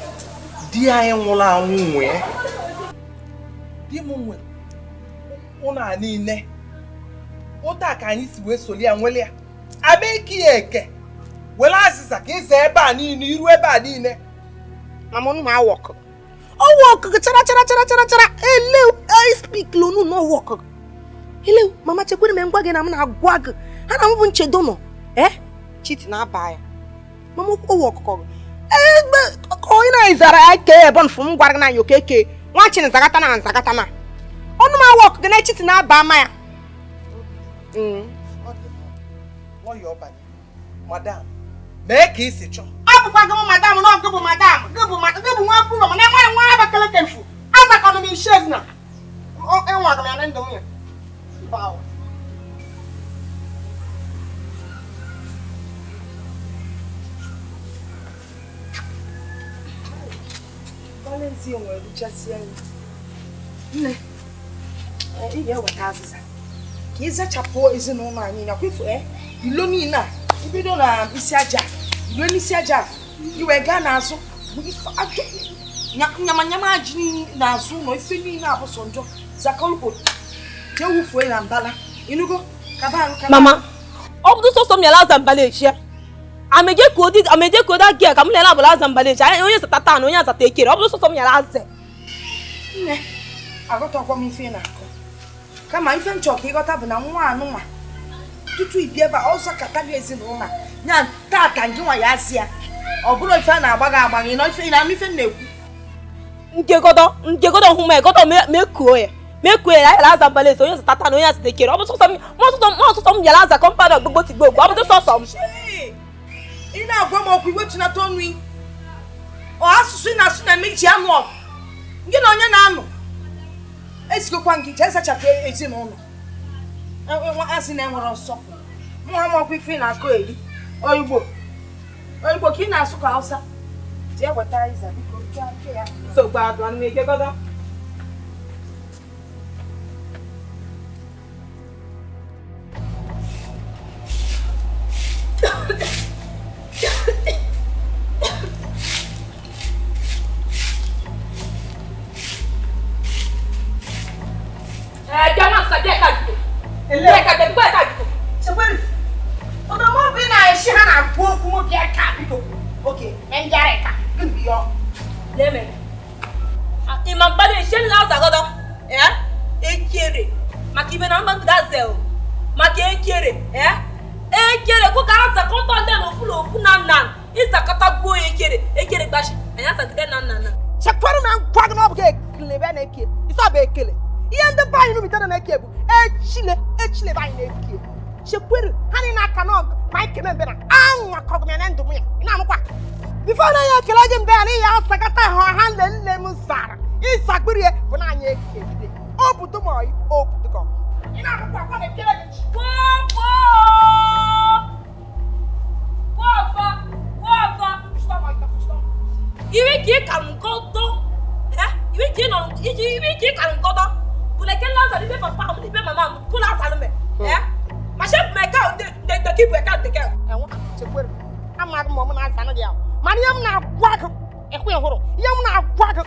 di anyị nwụrụ anwụ nwee. Di m nwere ụlọ a niile. Ụta ka anyị si wee soli ya nwele ya. Abeki ya eke. Wele azịza ka ịza ebe a niile, iru ebe a niile. Mama nu ma work. O work chara. Hello, I speak lo no work. Hello, mama chekwere me ngwa gị na m na-agwa gị. Ha na m bụ nchedo no. Chiti na aba ya. Mama o work ko. Ko ina izara ake ebon fu m gwara gị na yo keke. Nwa chi nzagata na. Onu ma work gị na chiti na aba ma ya. Lawyer ọbanye. Madam, mee ka isi chọọ. Abụkwa gị madam na ọgụ bụ madam. Gị bụ nwa kwuru ma na nwa abakele kefu. Azakọnụ m ishes na. Enwa gị na ndụ m ya. Wow. Ezi nwere luchasị anyị. Nne, ị ga-eweta azịza ka ị zachapụ ezinụlọ anyị na kwefu ilo niile a ibido na isi aja ilo n'isi aja iwe gaa n'azụ bụ ife ajọ nyamanyama ajị n'azụ ụlọ ife niile abụsọ njọ zakalụkpo jee wufue na mbala inugo kabarụ Mama, obodo so so m yala azambala echia. Ameje koda gia ka m lela abụla azambala echia. Onye satata na onye azata ekere. Obodo so so m yala aze. Nne, agọtakwa m ife na-akọ. Kama ife nchọ ka ịghọta bụ na nwa anụnwa tutu ibi ebe a ọzọ kata gị ezinụlọ ya tata gị nwa ya asị ya ọ bụrụ ife a na-agba gị agba gị nọ ife na ife na-ekwu ngegodo hụ ma egodo mekuo ya ya yala azambala echia onye satata na onye azata ekere. Obodo so so m yala aza kompada ogbogbo tigbo ogbo. Obodo so so m. Ị na-agwa m okwu iwetunata ọnụ ọ asụsụ ị na-asụ na eme iji anụ ọgụ gị na onye na-anụ esigokwa gị jee sachapụ ezinụlọ nwa asị na enwere ọsọ nwa m ọkwa ife na-akọ eri oyigbo ka ị na-asụ ka Hausa jee weta iza biko nke ya So gbadu anụ egegodo. echile ba ina eki shekweru hani na kanog ma ikeme mbe na anwa kogme na ndum ya ina amukwa before na ya kele je mbe ani ya sagata ho ha lele mu sara isagbiri e bu na anya eki obudu mo yi obudu ko Ina kwa kwa ne kele gi. Iwe ki kangodo. Iwe ki kangodo. Pour lesquels là ça lui fait papa, lui fait maman, pour la salle mais. Ma chef me ka de ki bu ka de ka. Se kwere. Ama mo mo na sana dia. Mani yam na kwak. E ku ehoro. Yam na kwak.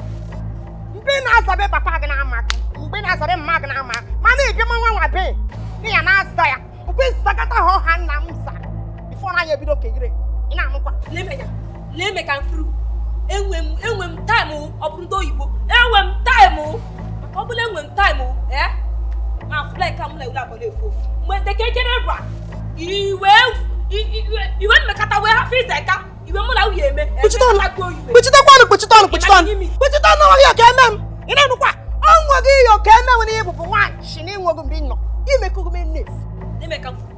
Mbe na sabe papa ga na ama. Mbe na sabe mma ga na ama. Mani e bi mo nwa be. Ni ya na asa ya. Ku sakata ho han na msa. Before na ye bi do kegire. Ina amukwa. Le me kan fru. Enwem time obundo Igbo. Enwem time. Obule enwem time ma fly kam la ula bole fo. Mwe de kekere bra. Iwe me kata we ha fi zeka. Iwe mu la uye me. Kuchiton no ya ka emem. Ina nu kwa. Onwo gi yo ka emem ni ibubu nwa shini nwogu mbi no. Ime kugu me nef. Le me kan fru.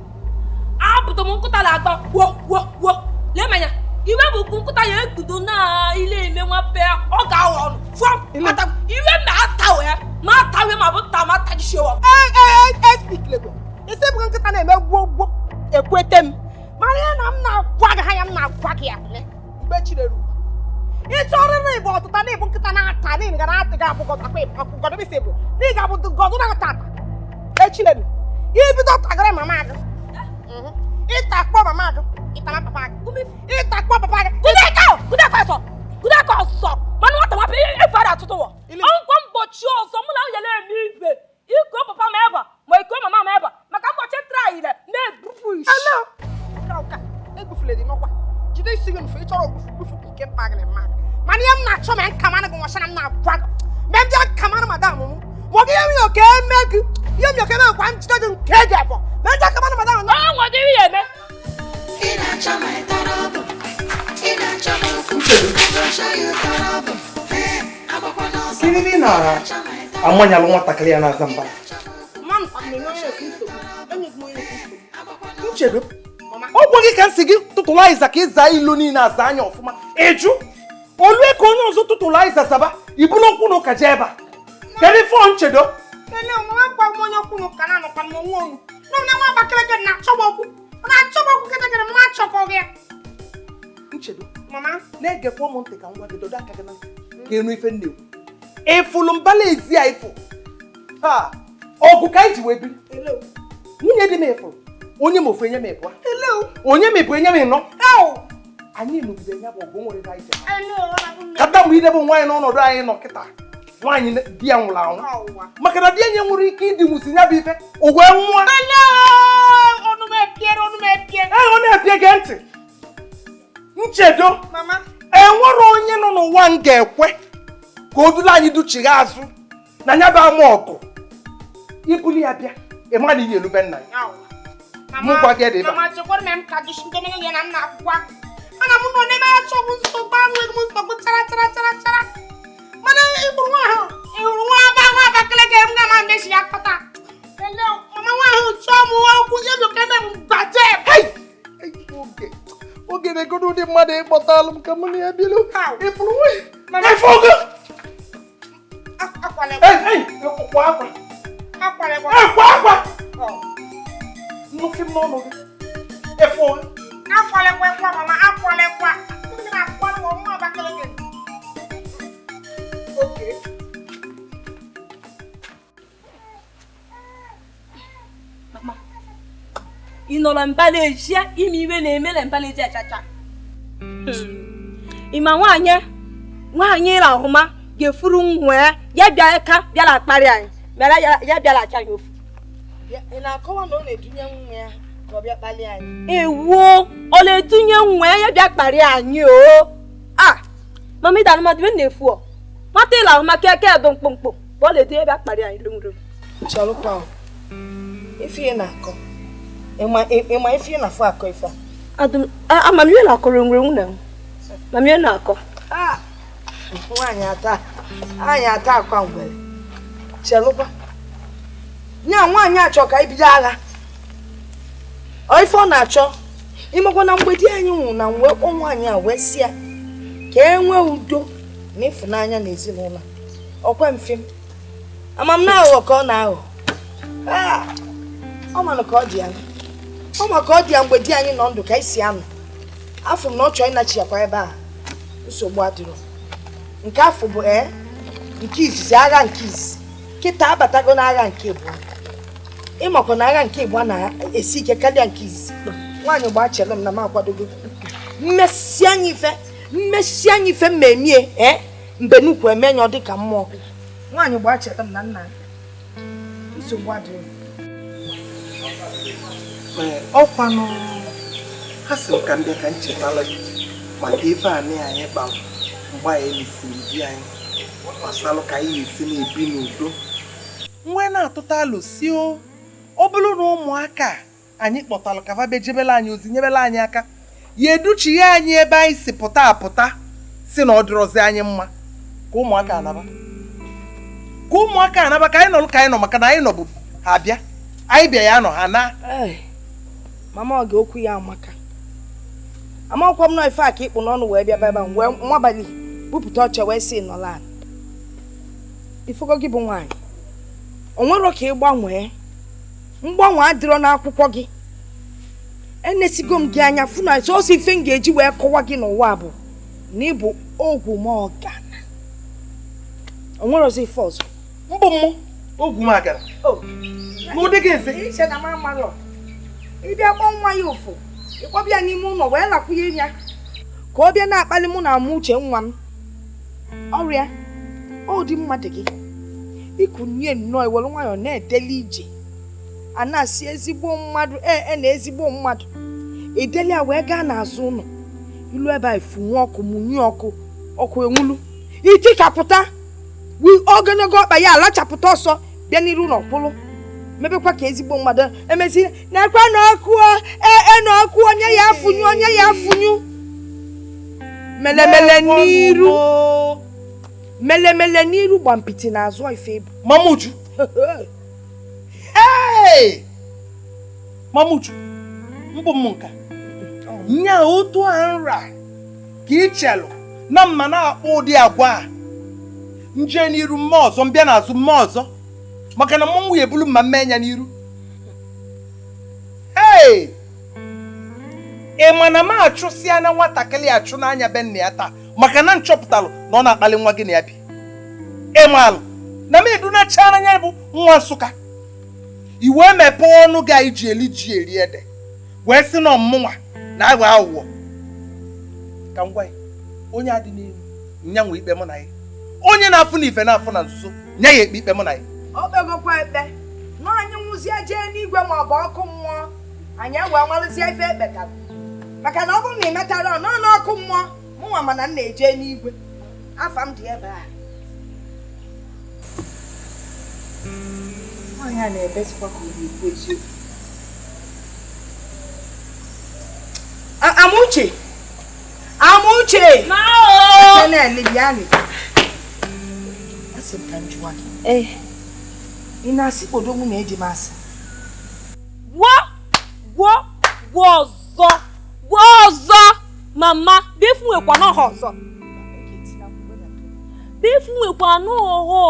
Abuto mo nkuta la agba. Wo. Le manya. Iwe bu kunkuta ye gudo na ile ime nwa pe o ga wonu. Fo. Ata iwe me ata we. Ma ta we ma bu ta ma ta ji show. Speak lego. Ese bu kunkuta na eme gwo ekwetem. Mari na m na kwa ga ya m na kwa ya le. Igbe chireru. I chọrọ na ibo ọtụta na ibu nkịta na-ata na ịga na-ata ga abụ gọdọ gọdọ bisi bụ na ị ga-abụ gọdọ na-ata echilenu ibido tagara mama gị ịtakpọ mama gị ịtama papa gị ịtakpọ papa gị kudeka ọsọ mana nwata mapụ ife ada atụtụ wọ ọgwọ mgbochi ọzọ mụ na yele eme ibe iko papa ma ebe ma iko mama ma ebe maka mgbochi traile na-ebufu isi egbufule dị n'ọkwa jide isi gị mfe ịchọrọ ogbufu nke mpa gị na mma mani yam na chọ men kamana go wasana na bwa men ja kamana madam mu mo ge yam yo ke meg yam yo ke na kwa ntito de nke ga bo men ja kamana madam no wo ge wi eme Ina chama etorobo Ina chama uku Go show you torobo Abakwa no so Kini na amanya lo nwatakịrị ya na azamba man amne no yo siso enyi mo yo siso Nchedo ogwo gị ka nsi gị tụtụla iza ka ịza ilu niile aza anya ọfụma eju olue ka onye ọzọ tụtụla iza saba ibulu okwu na ụka jee ebe a kedu ife Nchedo ele o ma gba mo yo kunu kana no kan mo wonu no na wa bakele na chọbọkwu kete kete ma chọkọ gị Nchedo mama na-egekwa ụmụ ntị ka ngwa gị dodo aka gị na ka enu ife nne ịfụlụ mbala ezi a ịfụ ha ọgụ ka iji wee biri nwunye dị m ịfụrụ onye m ofu enye m ịbụa onye m ịbụ enye m ịnọ anyị nụgide ya bụ ọgụ nwere na ije kata mgbe idebe nwaanyị n'ọnọdụ anyị nọ kịta nwaanyị di ya nwụrụ anwụ maka na di enye nwere ike ịdị nwụsi ya bụ ife o wee nwụọ ọ na-epie gị ntị Nchedo enwere onye nọ n'ụwa m ga-ekwe ka o duru anyị duchigha azụ na ya bụ ama ọgụ ibuli ya bịa ịma na ihe elube nna ya mama chekwa m ka gị shinde nene na nna akwụkwọ ana m nọ n'ebe achọ bụ nsogbu anwụ m nsogbu chara mana ịhụrụ nwa abakele ga m ga ma mbechi ya kpata ele mama nwa ahụ chọọ m okwu ya bụ kebe m gbaje oge na-egodo ụdị mmadụ ịkpọtalụ m ka mụ na ya bilu ịfụrụ nwanyị akwa nnukwu m n'ọnụ gị efu akwalekwa mama akwalekwa ndị na-akwalụ nwa Abakaliki okay mama inolo mbaleja imiwe na-emele mbaleja chacha ima nwanyị rahụma ga-efuru nwe ya bịa ka bịala akparị anyị mere ya bịala acha ya ofu ị na-akọwa na ọ na-edunye nwa ya ka ọ bịa kpali anyị ewo ọ na-edunye nwe ya bịa kparị anyị o mama ịdara mmadụ ebe na-efu ọ nwata ịla ahụ maka eke edo mkpụmkpụ bụ ọ na-edunye bịa kparị anyị lomrom chalụkwa ife ị na-akọ ịma ife ị na-afụ akọ ife a amamihe na-akọrọ nwere nwunye m mamihe na-akọ nwaanyị ata akwa ngwere chelụkwa nya nwaanyị achọ ka ibido agha ọ ife ọ na-achọ imekwa na mgbedi anyị nwụrụ na mgbe nwaanyị a wee sịa ka e nwee udo na ịfụnanya na ezinụlọ ọkwa mfe m ama m na-aghọ ka ọ na-aghọ ọ ma ka ọ dị ya. Ọ ma ka ọ dị ya mgbe di anyị nọ ndụ ka isi anụ. Afọ m na ọ chọọ ịnachi yakwa ebe a. Nsogbu adịrọ. Nke afọ bụ nke izizi agha nke izizi. Kịta abatago n'agha nke abụọ. Ịmakwa na agha nke abụọ na-esi ike karịa nke izizi. Nwaanyị gba chere m na m akwadogo. Mmesi anyị ife mmemie mgbe nnukwu emenye ọ dị ka mmụọ. Nwaanyị gba chere m na nna nsogbu adịrọ. Ọkwanụ ha sị ka ndị ka nchetala maka ebe a na anyị gbara mgbe anyị mesiri di anyị gbasalụ ka anyị esi na-ebi n'udo. Nwe na-atụta alụ si ọ bụrụ na ụmụaka anyị kpọtalụ ka fa bejebela anyị ozi nyebela anyị aka ya educhighe anyị ebe anyị si pụta apụta si na ọ dịrọzi anyị mma ka ụmụaka anaba ka anyị nọlụ ka anyị nọ maka na anyị nọbụ ha bịa anyị bịa ya nọ ha na mama ọ ga-okwu ya amaka. Amakwa m nọ ife a ka ịkpụ n'ọnụ wee bịa ebe a wee nwabalị bupụta ọcha wee si nọla ifugo gị bụ nwaanyị o nwero ka ị gbanwee mgbanwe adịrọ n'akwụkwọ gị enesigo m gị anya fụ na sọsọ ife m ga-eji wee kọwa gị n'ụwa bụ na ịbụ ogwu m ọgana o nwerozi ife ọzọ mbụ m ogwu m agara n'ụdị gị eze iche na m amarọ ịbịa kpọọ nwa ya ụfụ ịkpọbịa n'ime ụlọ wee lakwunye ya ka ọ bịa na-akpali mụ na amụ uche nwa m ọrịa ọ dị mmadụ gị ikunye nnọọ iwere nwayọọ na-edeli ije a na-asị ezigbo mmadụ na ezigbo mmadụ edeli a wee gaa n'azụ ụlọ ilu ebe a ifunwe ọkụ munye ọkụ enwulu itikapụta ogologo ọkpa ya alachapụta ọsọ bịa n'iru ụlọ kwụrụ mebekwa ka ezigbo mmadụ emezi na-ekwe n'ọkụ n'ọkụ onye ya afụnyu melemele n'iru gba mpịtị n'azụ ife ebu Mamuju Mamuju mbụ m nka nya otu a nra ka ichelụ na mma na-akpọ ụdị agwa a nje n'iru mma ọzọ mbịa n'azụ mma ọzọ maka na mmanwụ ya ebulu mma mmenya n'iru ị ma na m achụsịa na nwatakịrị achụ n'anya be nna ya taa maka na nchọpụtalụ na ọ na-akpali nwa gị na ya bi ịmalụ na m edunacha anya bụ nwa Nsụka iwe mepee ọnụ ga iji eli ji eri ede wee sị na ọmụnwa na aghọ aghụghọ ka m gwa ya onye adị n'elu nya nwe ikpe mụ na ya onye na-afụ na ife na-afụ na nzuzo nya ya ekpe ikpe mụ na ya ọ kpegokwa ekpe na anyị nwụzie jee n'igwe ma ọ bụ ọkụ mmụọ anyị wee malụzie ife ekpetara maka na ọ bụrụ na ị metara n'ọnụ ọkụ mmụọ mụnwa mana m na-eje n'igwe afa m dị ebe a nwaanyị a na-ebesikwa ka ọ na-ekwu eziokwu Amuche asị m ka m jụwa gị ị na-asị kpodo mụ na eji m asị gwa ọzọ mama befu nwekwa n'ọha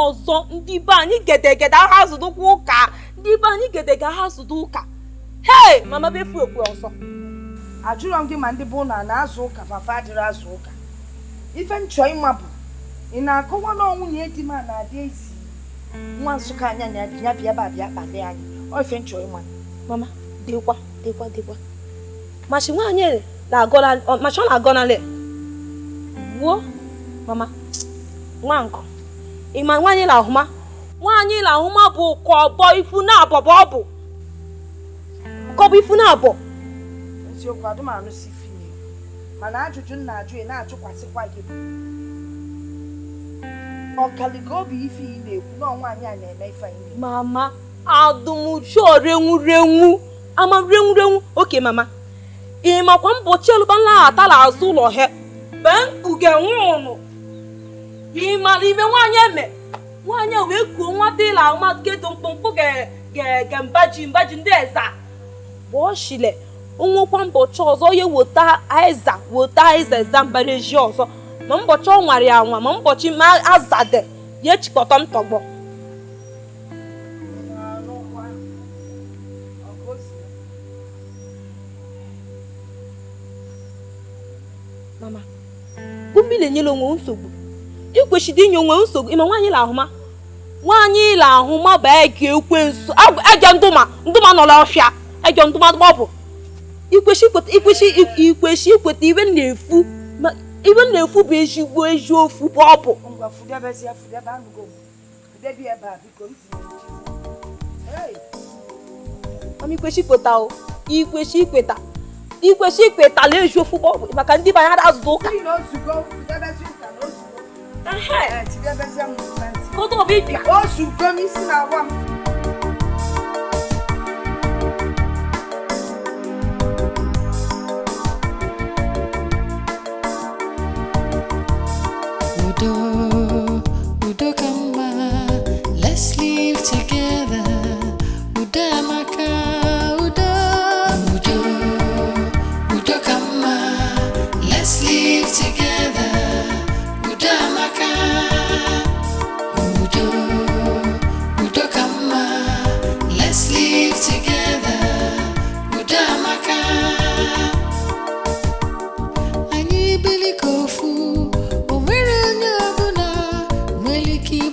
ọzọ ndị be anyị gedegede aha zụdụkwa ụka ndị be anyị gedegede aha zụdụ ụka mama befu ekwe ọzọ ajụrọ m gị ma ndị bụ na na-azụ ụka fafa adịrị azụ ụka ife nchọ ịma bụ ị na-akọwa na nwunye di m na-adị ezi nwa Nsụka anya na ya bịa babịa kpali anyị ọ ife nchọ ịma mama dịkwa machi nwaanyị na-agọnalị gbuo mama Nwankwo ịma nwaanyị na-ahụma bụ kọbọ ifu na abọ eziokwu adụmanụsi finye mana ajụjụ m na-ajụ ị na-ajụkwasịkwa gị ọkaligo obi ife ị na-ekwu na nwaanyị a na-eme ife anyị mama adụmụchu renwurenwu oke mama ị makwa mbọchị elụba nlaghatala azụ ụlọ he bee mkpuge nwe ụnụ ị mara ime nwaanyị wee kuo nwata ịla ahụmagedo mkpụmkpụ ge mbaji ndị eza gbọchile onwekwa mbọchị ọzọ ya wota aiza eza mbara eji ọzọ ma mbọchị ọ nwara ya nwa ma mbọchị ma azade ya echikọta ntọgbọ Mama, Gubile nyelo nwe nsogbu. Ikwesịrị inye onwe nsogbu. Ịma nwaanyị la ahụma. Nwaanyị la ahụma bụ ege ekwensu. Ege ndụma nọ n'ọfịa. Ege ndụma gbọbụ. Ikwesị ikweta iwe na-efu. Iwe na-efu bụ ezigbo eziokwu bụ ọ bụ. Ngwa fudebezi afudebe anụgo. Fudebi ebe a biko ntị. Hey. Mama ikwesị ikweta o. Ikwesị ikweta. Ikwesị ikweta la eziokwu bụ ọ bụ maka ndị banyere azụzụ ụka. Si n'ozugo fudebezi ụka n'ozugo. Ehe. Tidebezi amụma ntị. Kodo obi bịa. Ozugo m isi na-agwa m. Udo kama, let's live together. Udo amaka, Udo kama, let's live together. Udo amaka, Udo kama, let's live together. Udo amaka. Anyị bili kofu.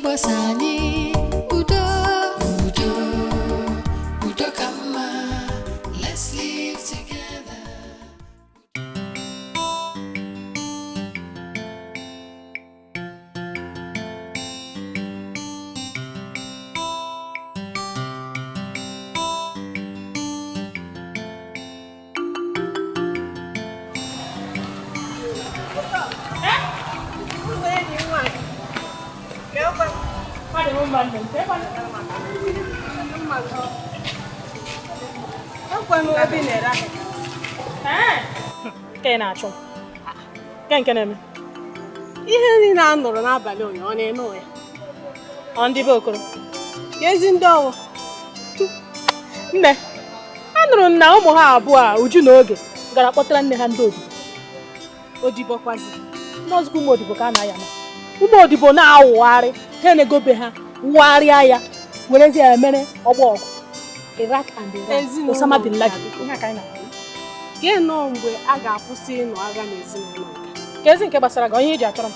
Basani, Udo kama, let's live together. Ke na-achụ nke na-eme ihe niile a nụrụ n'abalị ụnyaahụ ọ na-eme ya ọ ndị be Okoro ezi ndị ọwụ nne anụrụ m na ụmụ ha abụọ a Uju na Oge gara kpọtara nne ha ndị odibo kwazi n'ọzụkọ ụmụ odibo ka a na-aya na ụmụ odibo na-awụgharị ha na-egobe ha wụgharịa ya werezie ya mere ọgbọ ọgụ Iraq and Iran Osama bin Laden ihe aka anyị na-ahụ gị nọ mgbe a ga-akwụsị ịnụ agha n'ezinụlọ nke ezi nke gbasara gị onye iji achọrọ m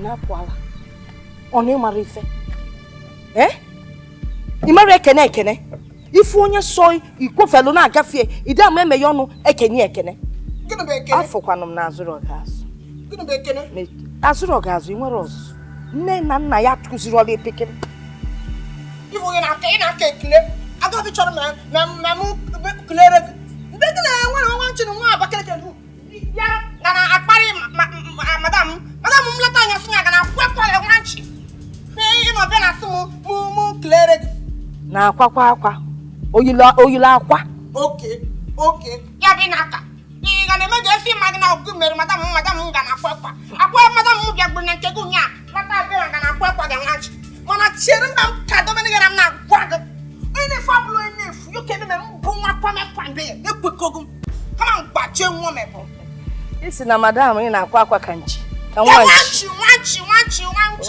na-apụala ọ na-ịmara ife ị mara ekene ife onye sọ ikwofelu na-agafe ide ama eme ya ọnụ ekene afọkwanụ m na azụrụ ọgazụ ị nwere ọzụzụ nne na nna ya kụziri ọla epekere ifu onye na-aka ekele agaghị chọrọ na m kelere gị mgbe gị na-enwere ọnwa nchị na nwa Abakaliki ya na akparị madam m leta anya sị ya ga na akwụkwọ ya nwa nchị ịnọ bịa na asị m kelere gị na akwa oyila akwa oke ya bụ n'aka ị ga na-eme ga-esi mmadụ na ọgụ mere madam m ga na akwa madam m bịa gburu na nke gị ụnyaa leta bịa ga na akwa ga nwa nchị mana chere mba m ka domeni gara m na-agwa gị onye na-efu abụrụ onye na-efu yoke ebe m bụ nwa kwamekwa ya ekwekogo m kama m gbachie nwa m ebe isi na madam ị na-akwa akwa ka nchi ka nwanchi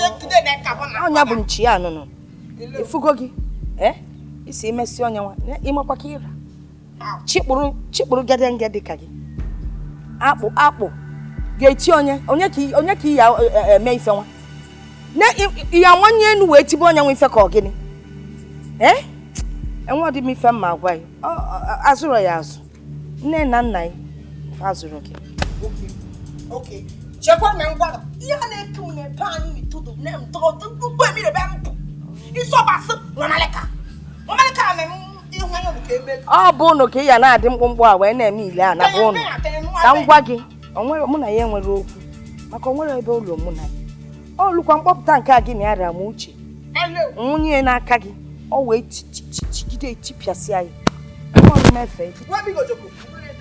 ekide na ka bụ na ọnya bụ nchi ya anụnụ ifugo gị isi imesi onye nwa ịmakwa ka ịra chikpụrụ gedenge dị ka gị akpụ ga-eti onye ka iya eme ife nwa ya nwanye enu wee tibe onye nwe ife ka ọ gịnị enwe ọdị m ife mma agwa ya azụrụ ya azụ nne na nna ya azụrụ gị chekwa me ngwa ihe na-eke unu ebe anyị n'itodo na mtọrọ ugbo emiri ebe m bụ ịsọbasị nwamaleka me ihu anya bụ ka eme ọ bụ ụnụ ka ị ya na-adị mkpụmkpụ a wee na-eme ile a na bụ ụnụ ka m gwa gị mụ na ya enwere okwu maka onwere ebe ụlọ mụ na ya olukwa mkpọpụta nke a gị na ya ra m uche nwunye n'aka gị ọ wee tigide etipịasịa ya Where we go, Joko?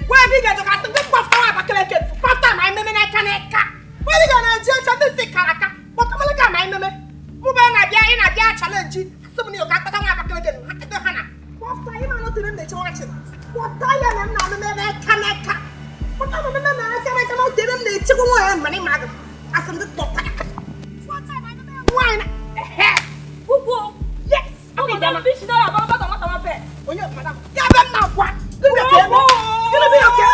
Where we go, Joko? I think we pasta Abakaliki. Pasta my meme na kaneka. Where you gonna judge this karaka? What am I gonna mind me? Move on a bia in a bia challenge. Somebody you can't get Hana. What time am I not in the church? What time am I not in the kaneka? What time am I not in the chicken money madam? As in the doctor. What time am I wine? Who? Yes. Okay, then fish now about my pet. Oh, yeah, madam. Yeah, but now what? You're gonna be okay.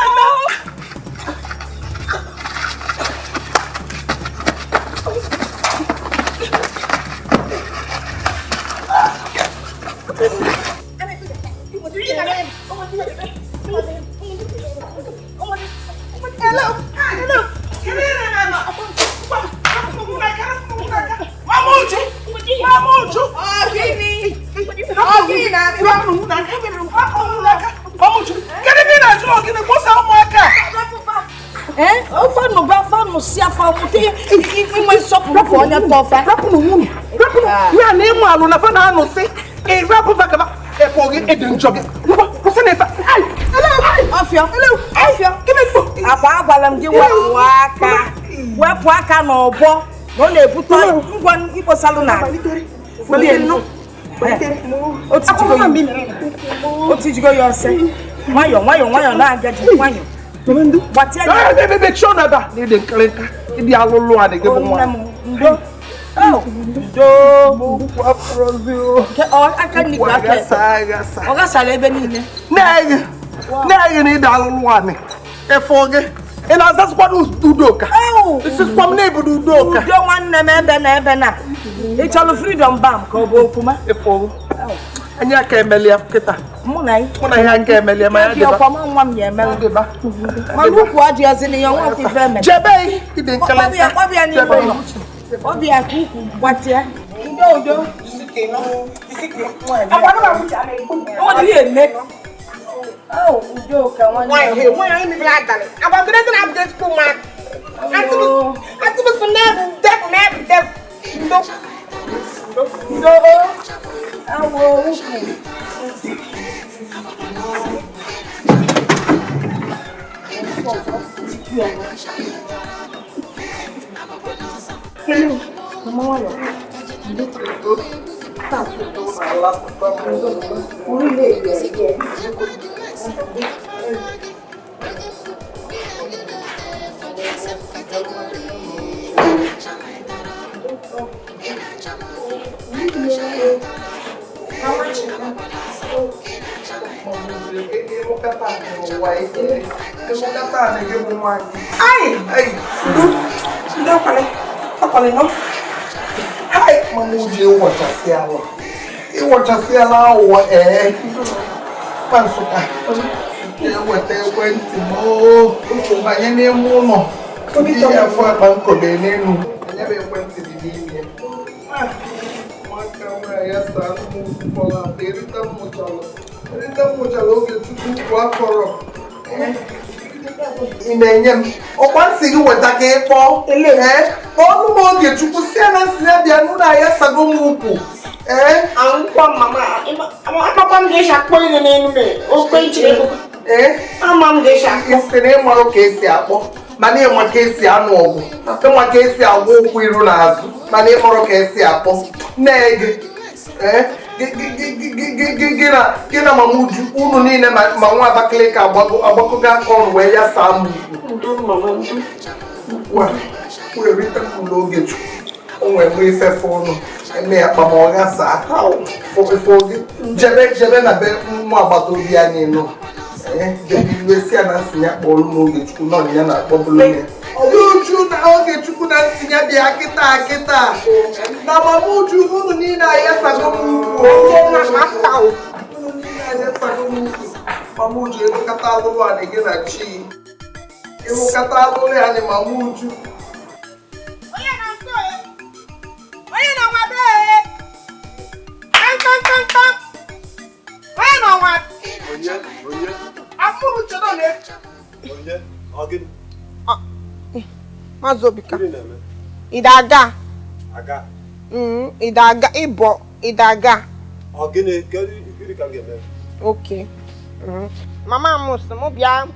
And as that's what do doka. Oh, this is from neighbor do doka. You want them ebena. It's all freedom bam ko kuma. Efo. Anya ka emeli afketa. Munai. Munai ha ka emeli ma ya deba. Ko ma nwam ya emeli deba. Ma lu ko adi azini yan wa ku fe me. Jebe, ide nkala. Obi ani mo. Obi akuku gwatia. Odo. Isike no. Isike. Aba na mu cha me. O di ene. Oh, Udoka, why are you glad that I'm going to have this poor man? I was for never death. No, I will. Hello, come on. Mamuji iwachasiala wa pansuka wete kwenti mo banyene muno ya fwa banko benenu nyebe kwenti bidini mwaka ya sanu pola perita muchalo ke tuku kwa foro imenyem okwansi weta ke po onu mo ge tuku sia na sia bia nu na ya sago muku Ankwa mama amam ge shakpo ni nenu me o pe nchire amam ge shakpo isene mo ke si akpo mani mo ke si anu ogu mo ke si agwo okwu iru na azu mani mo ke si akpo nege gina mamuju unu niile ma nwa Abakaliki agbako ga kon we ya samu wa we rita kuloge chu onwe mo ife fono eme akpamoga sa fo jebe na be mo agbato bi ani no debi we si ana sinya kpolu mo oge chu no nya na kpobulu ne Oluchi na oge chukwu na sinya bi akita na mamuju unu ni na ya sago mu na masta o unu ni na ya sago mu mamuju e kata lulu ani ge na chi e kata lulu ani mamuju oya na so oya na wa be kan oya na wa oya amuru chodo le oya again Mazobika. Idaga. Agha. Idaga Ibo. Idaga. Ogene, kiri kan get. Okay. Mama mus mo bia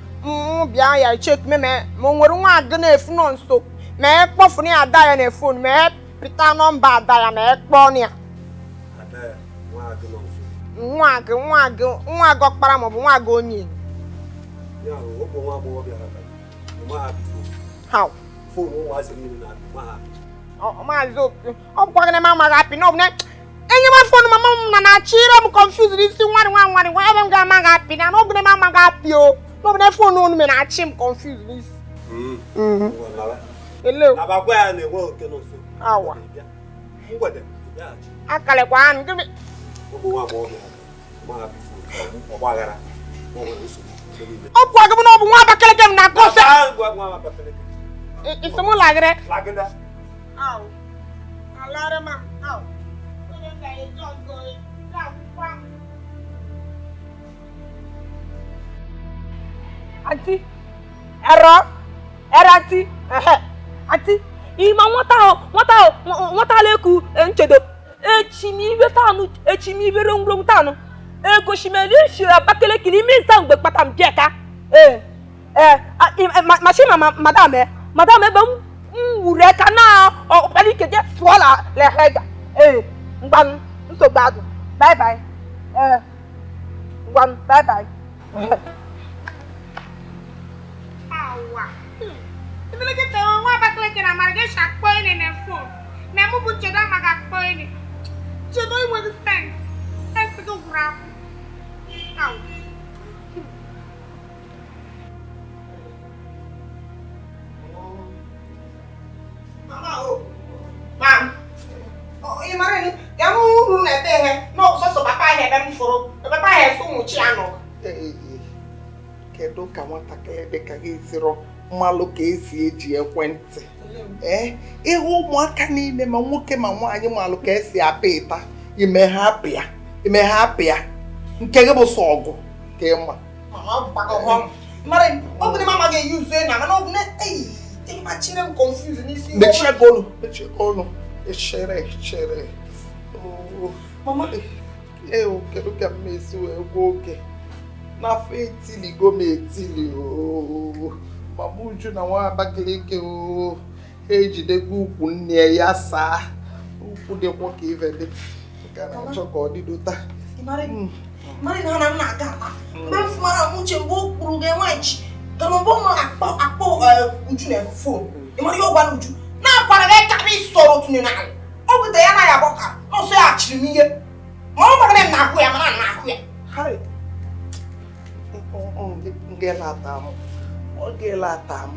bịa ya check me nwere nwa agụ na-efu nọ nso mee kpọfụrụ ya ada ya na phone mee pịta nọmba ada ya mee kpọọ ya nwa agụ ọkpara maọbụ nwa agụ onye maazị ọ bụkwa gị ma amaghị apị n'ọbụ enye m fon mama m na chire m confused isi nwari nwa ebe m ga-amaghị apị na n'ọbụ m amaghị apị o n'ọbụ na fon unu me na-achị m confused isi hello awa akalekwa anụ gị ọ bụ agụ na ọ bụ nwa Abakaliki m na-akọsa isi m lagịrị alarma Auntie, auntie, auntie, ima nwata leku nchedo. Echimibe tanu, echimibe rongrong tanu. Ego shimeli shira Abakaliki ni minsa ngbe patam pieka. Madame ba ureka na Abakaliki je swala le hega. Ngban nso gbadu. Bye bye. Ngban bye bye. Awa. Ibele ke te nwa Abakaliki na marage shakpo ine na phone. Me mu bu chedo maga kpo ine. Chedo iwe the sense. Sense go grab. Aw. Mama o. Mam. Oh, you marry me. Ya mu ru na be he. No so papa he be mu foro. Papa he so mu chi ano. Kedu ka nwatakịrị dị ka gị siro mmalụ ka esi eji ekwentị ịhụ ụmụaka niile ma nwoke ma nwaanyị mmalụ ka esi apị ịta ime ha apịa nke gị bụ sọ ọgụ ka ịma mama ga-eyuzu na mana ọ bụ na ịmachire m confuse n'isi mechie olu chere mama kedu ka m esi wee gwa oge n'afọ etiligo m etili mama Uju na nwa Abakaliki ejidego ukwu nne ya saa ukwu dịkwa ka ive dị ka na-achọ ka ọ dịdota mara na ana m na-aga mmefu mara m uche mgbe o kwuru ga-enwechi ka na mbọ m akpọ Uju na fon ịmara ya ọgwa Uju na-akwara gị ka ị sọrọ otu n'ala ọ bụ ya na ya gbọka n'ọsọ ya achịrị m ihe ma ọ gbara m na-akụ ya mana na-akụ ya ọ ga-elata m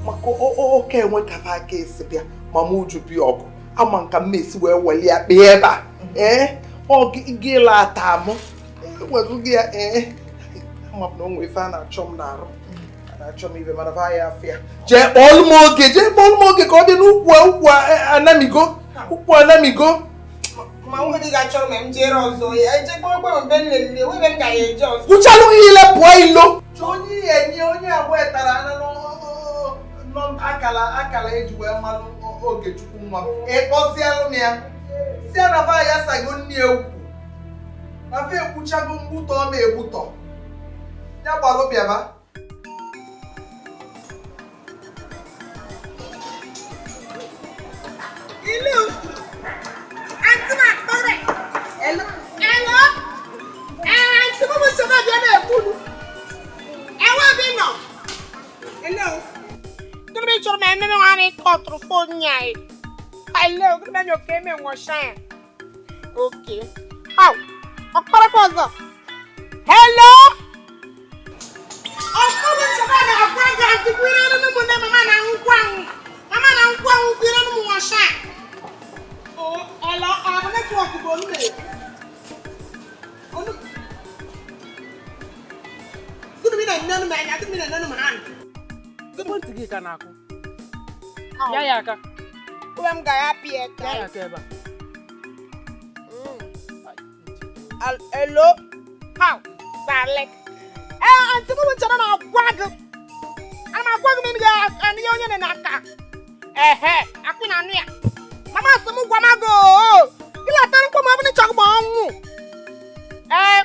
maka oke enwe kafa aka esi bịa mama Uju bịa ọgụ ama nka m esi wee weli ya kpee ebe a ọ ga-elata m enwezughị ya ama m na onwe ife a na-achọ m n'arụ a na-achọ m ibe mana fa ya afịa jee kpọọlụ m oge ka ọ dị n'ukwu anamigo ma nwere ga-achọrọ m jere ọzọ ya ejekpọkpọ mbe nlele webe m ga ya eje ọzọ kwụchalụ ile pụọ ilo onye enye onye agba etara akala eji wee malụ Ogechukwu nwa m ịkpọzialụ m ya si ya na fa ya sago nne egwu na fa ekwuchago mgbutọ ọ na-egbutọ ya gbalụ bịaba ilu Auntie Makore. Hello. Auntie Momo Soba bịa na-ekwulu. Ewa bi nọ. Hello. Gịnị bụ chọrọ m ememe nwa anyị kọtụrụ fon ya ị? Hello. Gịnị bụ eme oke eme nwọcha ya? Okay. Aw. Ọkparakwa ọzọ. Hello. Ọkpara Soba na-agwa gị Auntie kwere ọnụ mụ na mama na nkwa ahụ. Mama na nkwa ahụ kwere ọnụ mụ nwọcha ya. Hello, I'm network bonne. Good minute, none man. I think none man. Good one to get Kanako. Yayaka. Who am guy happy? Yayaka. Hello? How? Darling. I'm to move to a wagon. I'm a wagon in the and the onion and Aka. I couldn't hear. Mama semu gwamago. Ila tan ko ma bini chakbo nwu.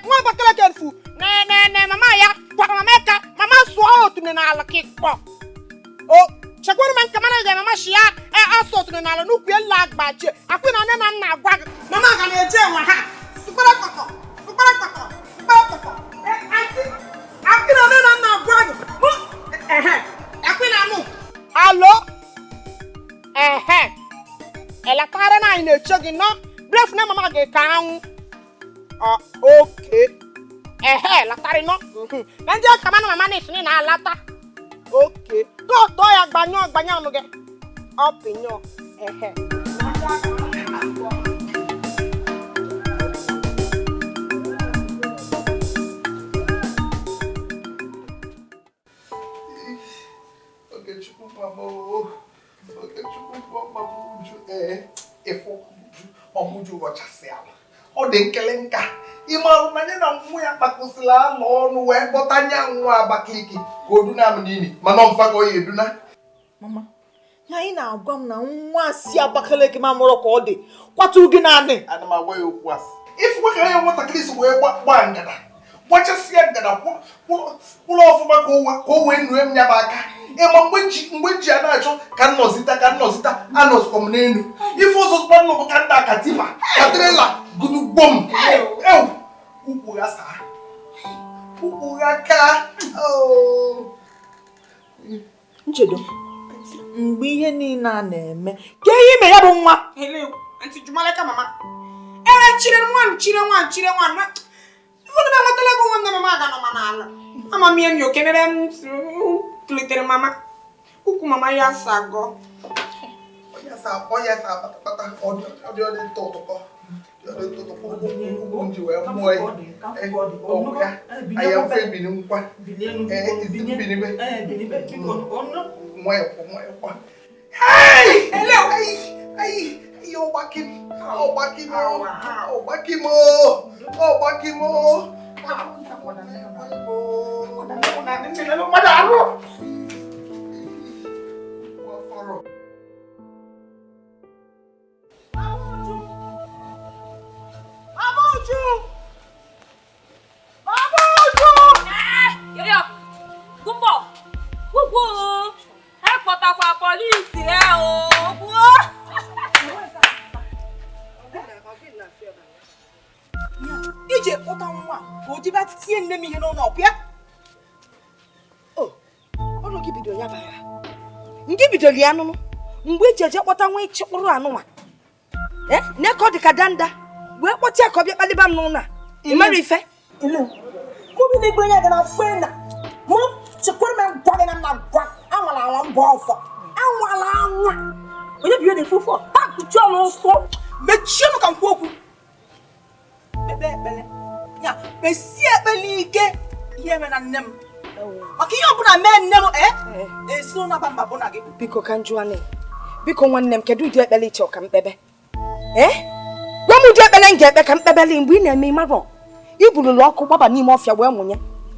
Nwa Abakaliki fu. Ne mama ya kwa mama ka. Mama asụọ otune n'ala kịkpọ o chekwara m nke mana ga mama shi ya asụ otune n'ala n'ukwu elu agbache akwị na nne na nna agwa gị mama ga na-eje enwe ha sụkpara kọtọ akwị na nne na nna agwa gị akwị na anụ alo elatara na anyị na-eche gị nọ bref na mama gị ka anwụ oke latari nọ na ndị ọka mana mama na-esi na alata oke tọtọ ya gbanyọ ọnụ gị ọpịnyọ ọmụju ọchasị ala ọ dị nkele nka ịmarụ na nye na nwa ya kpakụsịla ala ọnụ wee kpọta nya nwa Abakaliki ka o duna m n'ili mana ọmfa ka ọ ya eduna mama ya anyị na-agwa m na nwa si Abakaliki ma mụrụ ka ọ dị kwatụ gị naanị ana m agwa ya okwu asị ifukwa ka ya nwatakịrị si wee gbaa ngada gbachasịa ngada kwụrụ ọfụma ka o wee nue m nyaba aka ịma mgbe nji a na-achọ ka nnọzita anọzikọ m n'elu ife ụzọzụkwa nnụbụ ka nna katiba katrela gudugbom ukwu ya saa ukwu ya ka nchedo mgbe ihe niile a na-eme ka ihe ime ya bụ nwa Auntie Jumaleka mama chire nwa ifunu be nwetala go nwanne mama ga no manala mama mi enyo kenere m tulitere mama ukwu mama ya sago oya sa pata odi totoko nji wee mụọ ya aya fe bini nkwa isi bini be mụọ kwa hey hey yo bakim ije kpọta nwa ka o jiba tie nne m ihe n'ụlọ ọpịa ọrụ gị bidoro ya bara nke bidoro ya nụnụ mgbe iji eje kpọta nwa ịchịkpụrụ anụnwa nne ka ọ dị ka danda wee kpọta ya ka ọ bịa kpalịba m n'ụlọ ị mara ife mụbi na igbe onye ga na mgbe na mụ chekwara m gwa gị na mma gwa anwala anwa mbọ ọfọ anwala anwa onye bi na efufu ha kpuchi ọnụ ụfọ mechie m ka m kwuo okwu ekpele ya kpesie ekpele ike ihe eme na nne m maka ihe ọbụla mee nne m esi na bamba bụ na gị biko ka njụa ne biko nwanne m kedu ụdị ekpele ịchọ ka mkpebe gwa m ụdị ekpele m ga-ekpe ka mkpebeli mgbe ị na-eme ịmarọ ibulụlụ ọkụ gbaba n'ime ọfịa wee mụnye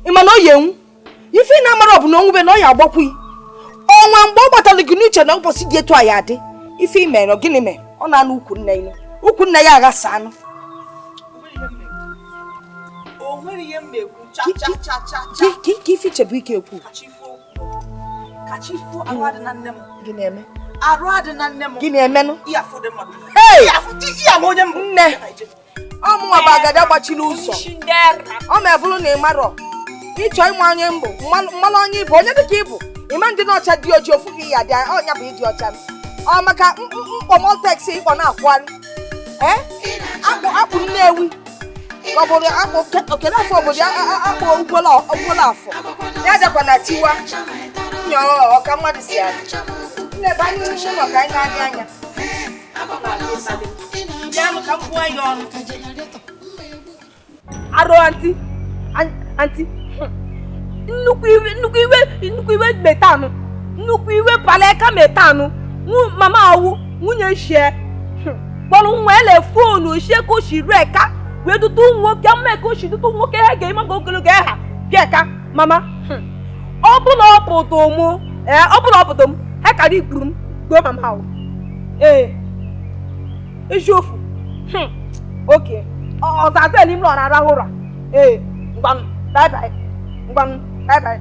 ịma na o yi enwu ife ị na-amara ọ bụ na onwube na ọ ya agbakwu ọnwa mgbe ọ gbatara gị n'uche na ụbọchị dị etu a ya adị ife ị mere gịnị mere ọ na-anụ ukwu nne ilu ukwu nne ya aghasa anụ ka ife ichebu ike ekwu gị na-emenụ nne ọmụnwa bụ agada gbachiri ụzọ ọ ma bụrụ na ị marọ ịchọ ịma onye mbụ mmanụ onye ịbụ onye dịka ịbụ ịma ndị n'ọcha dị ojii ofu gị ya dị ọnya bụ ịdị ọcha ọ maka mkpọmọtex ịkpọ na-akwụgharị akpụ Nnewi ka ọ bụrụ akpụ okene afọ obodo akpụ ugwolo afọ ya dakwa na tiwa nyọọ ọka mmadụ si adị nnebe anyị ụlọ ka anyị na-adị anya ya ka m kwuo ya ọnụ arụ anti nnukwu iwe metanụ nnukwu iwe paleka metanụ mama awụ nwunye shie kpọrọ nwa ele fonu shie ka oshi reka wee dutu nwoke mma ka oshi dutu nwoke ha ga-eme ka ogologo ha bịa mama ọ bụla ọpụtụ m ha kara ikpuru m gbuo mama awụ eziokwu oke ọzazeli m lọrọ arahụ ụra ngwanụ bye bye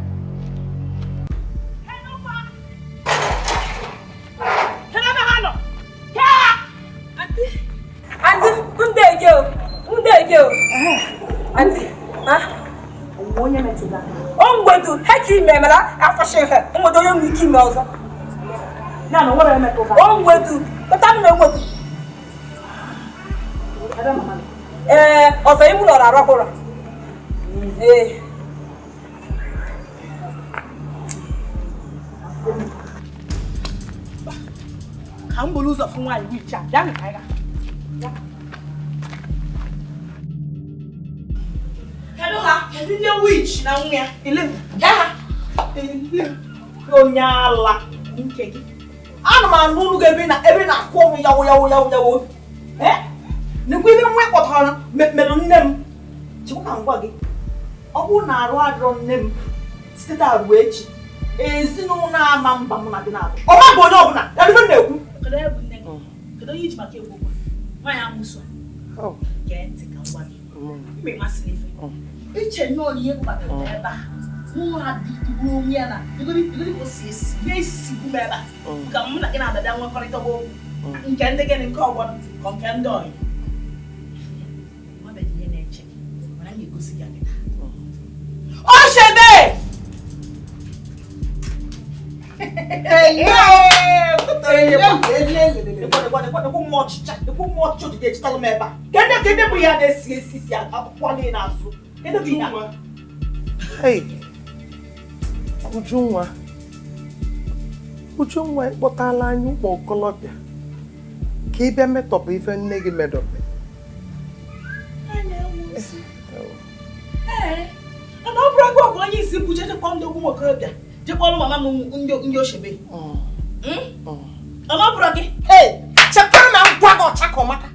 Ongwedu, heki memela, afashehe, omodo yo wiki melza. Na no wara emetụta. Ongwedu, pata me ongwedu. Ọzọ imu lọrọ arọhụrụ. Ka m buru ụzọ fụ nwaanyị wich a, bịa ka anyị ga. Kedu ha? Kedu ndị wich na nwa ya? Ile bịa ha. Onye ala nke gị. Ana m anụ unu ebe na-akwụ ọnwụ yawo. Nekwa ihe nwa kpọtara merụ nne m. Chekwa ka m gwa gị. Ọ bụrụ na arụ adịrọ nne m site taa ruo echi, ezinụlọ ama mba mụ na gị na-abụ. Ọ ma bụ onye ọbụla, ya ife na-ekwu. Kedu ebe bụ nne gị? Kedu onye iji maka egwu okwu? Nwaanyị amụsụ. Gee ntị ka m gwa gị. Mgbe masịrị ife. Iche nnọọ ihe kpatara ebe a. Nwa adịghị onye ya na igori ka o si esi. Ya esi bụ ebe a. Ka mụ na gị na-abịa nwekọrịta okwu. Nke ndị gịnị nke ọgbọ ka nke ndị ọyị. Oshebe! Ujunwa ịkpọtala anyị ụmụ okolobịa ka ị bịa metọpụ ife nne gị medọpụ. Ọ bụrụ ego ọgụ onye isi bụ jekwa ndị ogwu nwokorobịa jekwa mama m ndị Oshebe. Ọ bụrụ gị chekwara na ngwa gị ọcha ka ọmaka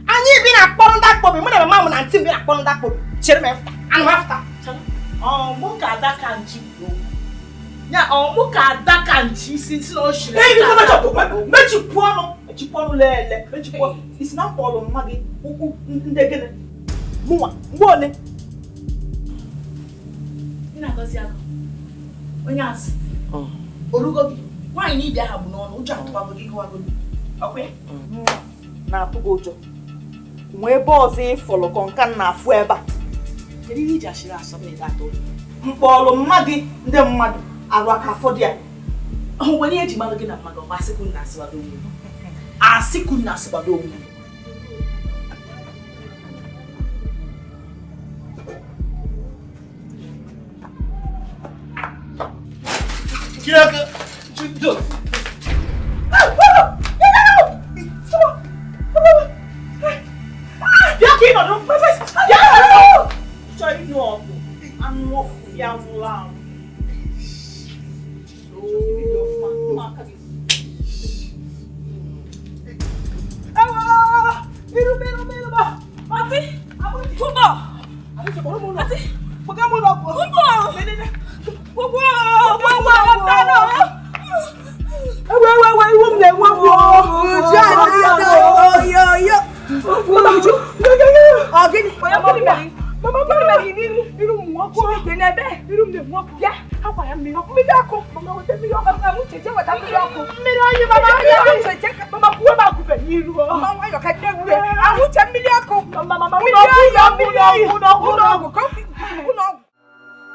anyị bi na-akpọrọ ndị akpọbi mụ na mama m na ntị m bi na-akpọrọ ndị akpọbi chere m efta anụ afta ọmụ ka adaka nchi ya ọmụ ka adaka nchi si na Oshebe mechipụ ọnụ lele mechipụ isi na mkpọrọ mma gị ụkwụ ndị gịnị mụnwa mgbe ole na-agọzi agụ onye asị orugo gị nwaanyị na ibia ha bụ n'ọnụ ụjọ atụbago gị gụwago ọkwa ya na-atụ gị ụjọ nwee ebe ọzọ ịfọlụ kọ nka na-afụ ebe a kedu ihe iji ashịrị asọ na ede atọ mkpọrọ mma gị ndị mmadụ arụ aka afọ dị ya nwere ihe eji mmadụ gị na mmadụ ọma asịkwu na asịgbado onwe asịkwu na asịgbado onwe Chineke, Julius.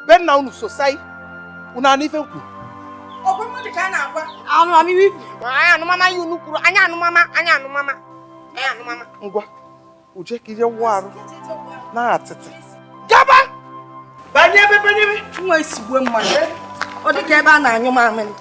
Benna unu sosai una ni fe ku ọkwa mmadụ ka a na-agwa anụ amịrị anụ mama ya unu kwuru anya anụ mama ngwa uje ka ije wụ arụ na atịtị gaba Banyebe nwa esigwe mmadụ ọ dị ka ebe a na-anyụ mamịrị